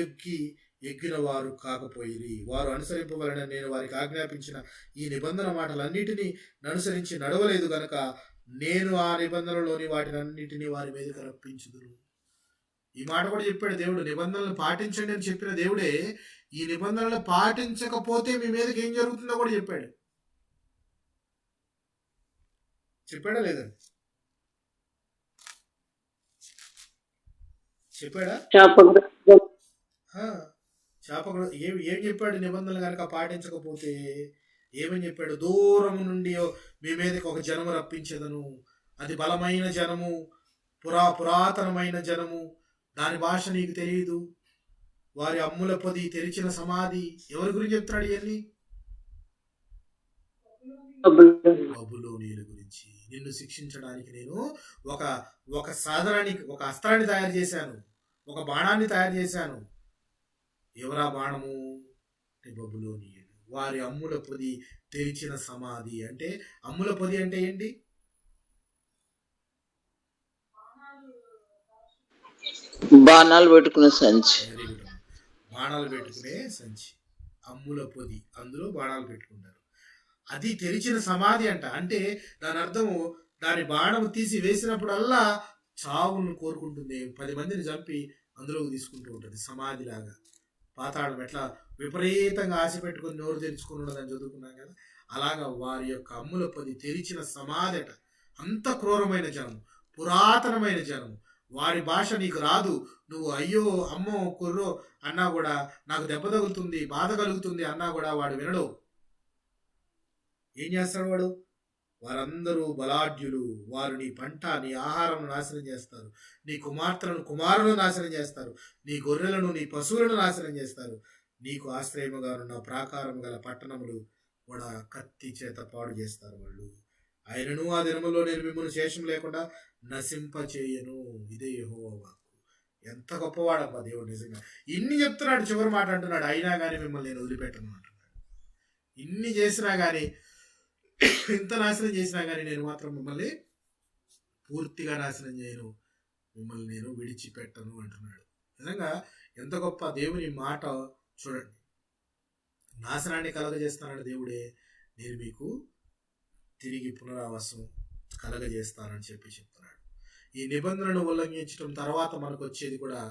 ఎగ్గిన వారు కాకపోయిరి, వారు అనుసరింపవలన నేను వారికి ఆజ్ఞాపించిన ఈ నిబంధన మాటలన్నిటినీ అనుసరించి నడవలేదు గనక నేను ఆ నిబంధనలోని వాటినన్నిటినీ వారి మీదకి రప్పించుదును. ఈ మాట కూడా చెప్పాడు దేవుడు. నిబంధనలు పాటించండి అని చెప్పిన దేవుడే ఈ నిబంధనలు పాటించకపోతే మీ మీదకి ఏం జరుగుతుందో కూడా చెప్పాడా లేదండి? చెప్పాడా? చేప ఏం చెప్పాడు? నిబంధనలు కనుక పాటించకపోతే ఏమని చెప్పాడు? దూరము నుండి మీ మీదకి ఒక జనము రప్పించేదను. అది బలమైన జనము, పురాతనమైన జనము, దాని భాష నీకు తెలియదు. వారి అమ్ముల పొది, తెరిచిన సమాధి. ఎవరి గురించి చెప్తున్నాడు ఇవన్నీ? బబులోనీయుల గురించి. నిన్ను శిక్షించడానికి నేను ఒక సాధనానికి, ఒక అస్త్రాన్ని తయారు చేశాను, ఒక బాణాన్ని తయారు చేశాను. ఎవరా బాణము? బబులోనీయులు. వారి అమ్ముల పొది, తెరిచిన సమాధి. అంటే అమ్ముల పొది అంటే ఏంటి? బాణాలు పెట్టుకునే సంచి. బాణాలు పెట్టుకునే సంచి, అమ్ముల పొది, అందులో బాణాలు పెట్టుకుంటారు. అది తెరిచిన సమాధి అంట. అంటే దాని అర్థము, దాని బాణము తీసి వేసినప్పుడల్లా చావును కోరుకుంటుంది. 10 మందిని చంపి అందులోకి తీసుకుంటూ ఉంటుంది. సమాధి లాగా. పాతాళం ఎట్లా విపరీతంగా ఆశ పెట్టుకుని నోరు తెరుచుకుని ఉండదని చదువుకున్నాం కదా. అలాగా వారి యొక్క అమ్ముల పొది, తెరిచిన సమాధి అట. అంత క్రూరమైన జనం, పురాతనమైన జనం. వారి భాష నీకు రాదు. నువ్వు అయ్యో అమ్మో కుర్రో అన్నా కూడా, నాకు దెబ్బ తగులుతుంది, బాధ కలుగుతుంది అన్నా కూడా వాడు వినడు. ఏం చేస్తాడు వాడు? వారందరూ బలాఢ్యులు. వారు నీ పంట, నీ ఆహారం నాశనం చేస్తారు. నీ కుమారులను నాశనం చేస్తారు. నీ గొర్రెలను, నీ పశువులను నాశనం చేస్తారు. నీకు ఆశ్రయముగా ఉన్న ప్రాకారం గల పట్టణములు కూడా కత్తి చేత పాడు చేస్తారు వాళ్ళు. ఆయనను ఆ దినములో నేను మిమ్మల్ని శేషం లేకుండా నశింపచేయను. ఇదే యెహోవా వాక్కు. ఎంత గొప్పవాడబ్బా దేవుడు నిజంగా. ఇన్ని చెప్తున్నాడు, చివరి మాట అంటున్నాడు, అయినా కానీ మిమ్మల్ని నేను వదిలిపెట్టను అంటున్నాడు. ఇన్ని చేసినా కానీ, ఇంత నాశనం చేసినా కానీ నేను మాత్రం మిమ్మల్ని పూర్తిగా నాశనం చేయను, మిమ్మల్ని నేను విడిచిపెట్టను అంటున్నాడు. నిజంగా ఎంత గొప్ప దేవుని మాట చూడండి. నాశనాన్ని కలగజేస్తానని దేవుడే, నేను మీకు తిరిగి పునరావాసం కలగజేస్తానని చెప్తున్నాడు. ఈ నిబంధనను ఉల్లంఘించడం తర్వాత మనకు వచ్చేది కూడా,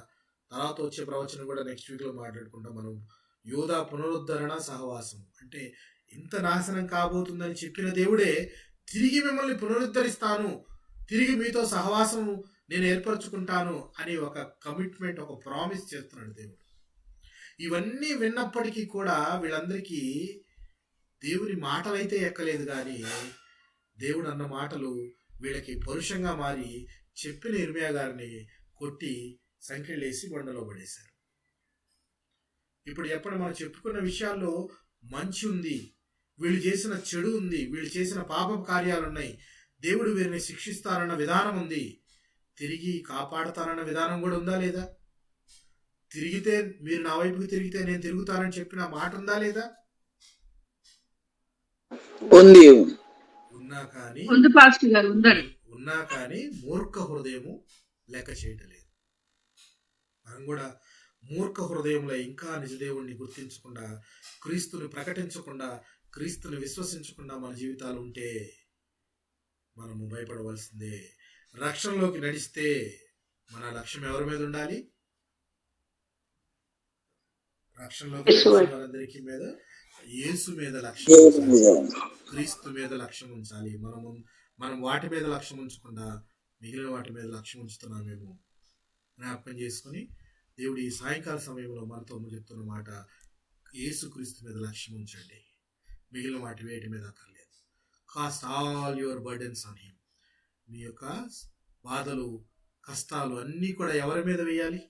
తర్వాత వచ్చే ప్రవచనం కూడా నెక్స్ట్ వీక్లో మాట్లాడుకుంటాం మనం. యూదా పునరుద్ధరణ సహవాసం అంటే ఇంత నాశనం కాబోతుందని చెప్పిన దేవుడే తిరిగి మిమ్మల్ని పునరుద్ధరిస్తాను, తిరిగి మీతో సహవాసం నేను ఏర్పరచుకుంటాను అని ఒక కమిట్మెంట్, ఒక ప్రామిస్ చేస్తున్నాడు దేవుడు. ఇవన్నీ విన్నప్పటికీ కూడా వీళ్ళందరికీ దేవుని మాటలైతే ఎక్కలేదు, కానీ దేవుడు అన్న మాటలు వీళ్ళకి పరుషంగా మారి చెప్పిన ఇర్మియా గారిని కొట్టి సంఖ్యలేసి బండలో పడేశారు. ఇప్పుడు ఎప్పుడు మనం చెప్పుకున్న విషయాల్లో మంచి ఉంది, వీళ్ళు చేసిన చెడు ఉంది, వీళ్ళు చేసిన పాప కార్యాలు ఉన్నాయి, దేవుడు వీరిని శిక్షిస్తారన్న విధానం ఉంది, తిరిగి కాపాడుతారన్న విధానం కూడా ఉందా లేదా? తిరిగితే మీరు నా వైపుకి తిరిగితే నేను తిరుగుతానని చెప్పిన మాట ఉందా లేదా? ఉంది. ఉన్నా కానీ ఉంది పాస్టర్ గారు, ఉందండి. ఉన్నా కానీ మూర్ఖ హృదయము లెక్క చేయటం లేదు. మనం కూడా మూర్ఖ హృదయంలో ఇంకా నిజదేవుణ్ణి గుర్తించకుండా, క్రీస్తుని ప్రకటించకుండా, క్రీస్తుని విశ్వసించకుండా మన జీవితాలు ఉంటే మనము భయపడవలసిందే. రక్షణలోకి నడిస్తే మన లక్ష్యం ఎవరి మీద ఉండాలి? రక్షణలోకి నడిచిన వారందరికీ మీద యేసు మీద లక్ష్యం ఉంచాలి, క్రీస్తు మీద లక్ష్యం ఉంచాలి. మనం వాటి మీద లక్ష్యం ఉంచకుండా మిగిలిన వాటి మీద లక్ష్యం ఉంచుతున్నామేమో జ్ఞాపకం చేసుకుని దేవుడు ఈ సాయంకాల సమయంలో మనతో చెప్తున్న మాట, యేసు క్రీస్తు మీద లక్ష్యం ఉంచండి, మిగిలిన వాటి వేటి మీద అక్కర్లేదు. Cast all your burdens on him. మీ యొక్క బాధలు, కష్టాలు అన్నీ కూడా ఎవరి మీద వేయాలి?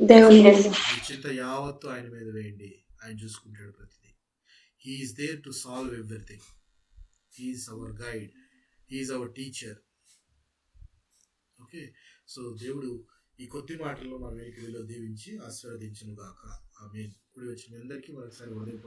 మీ చింత యావత్తు ఆయన మీద వేయండి, ఆయన చూసుకుంటాడు ప్రతిదీ. He is there to solve everything. He is our guide, he is our teacher. Okay, so దేవుడు ఈ కొద్ది మాటల్లో మన వెనుకలో దీవించి ఆశీర్వదించును గాక. ఆమేన్. కూడి వచ్చిన అందరికీ మరొకసారి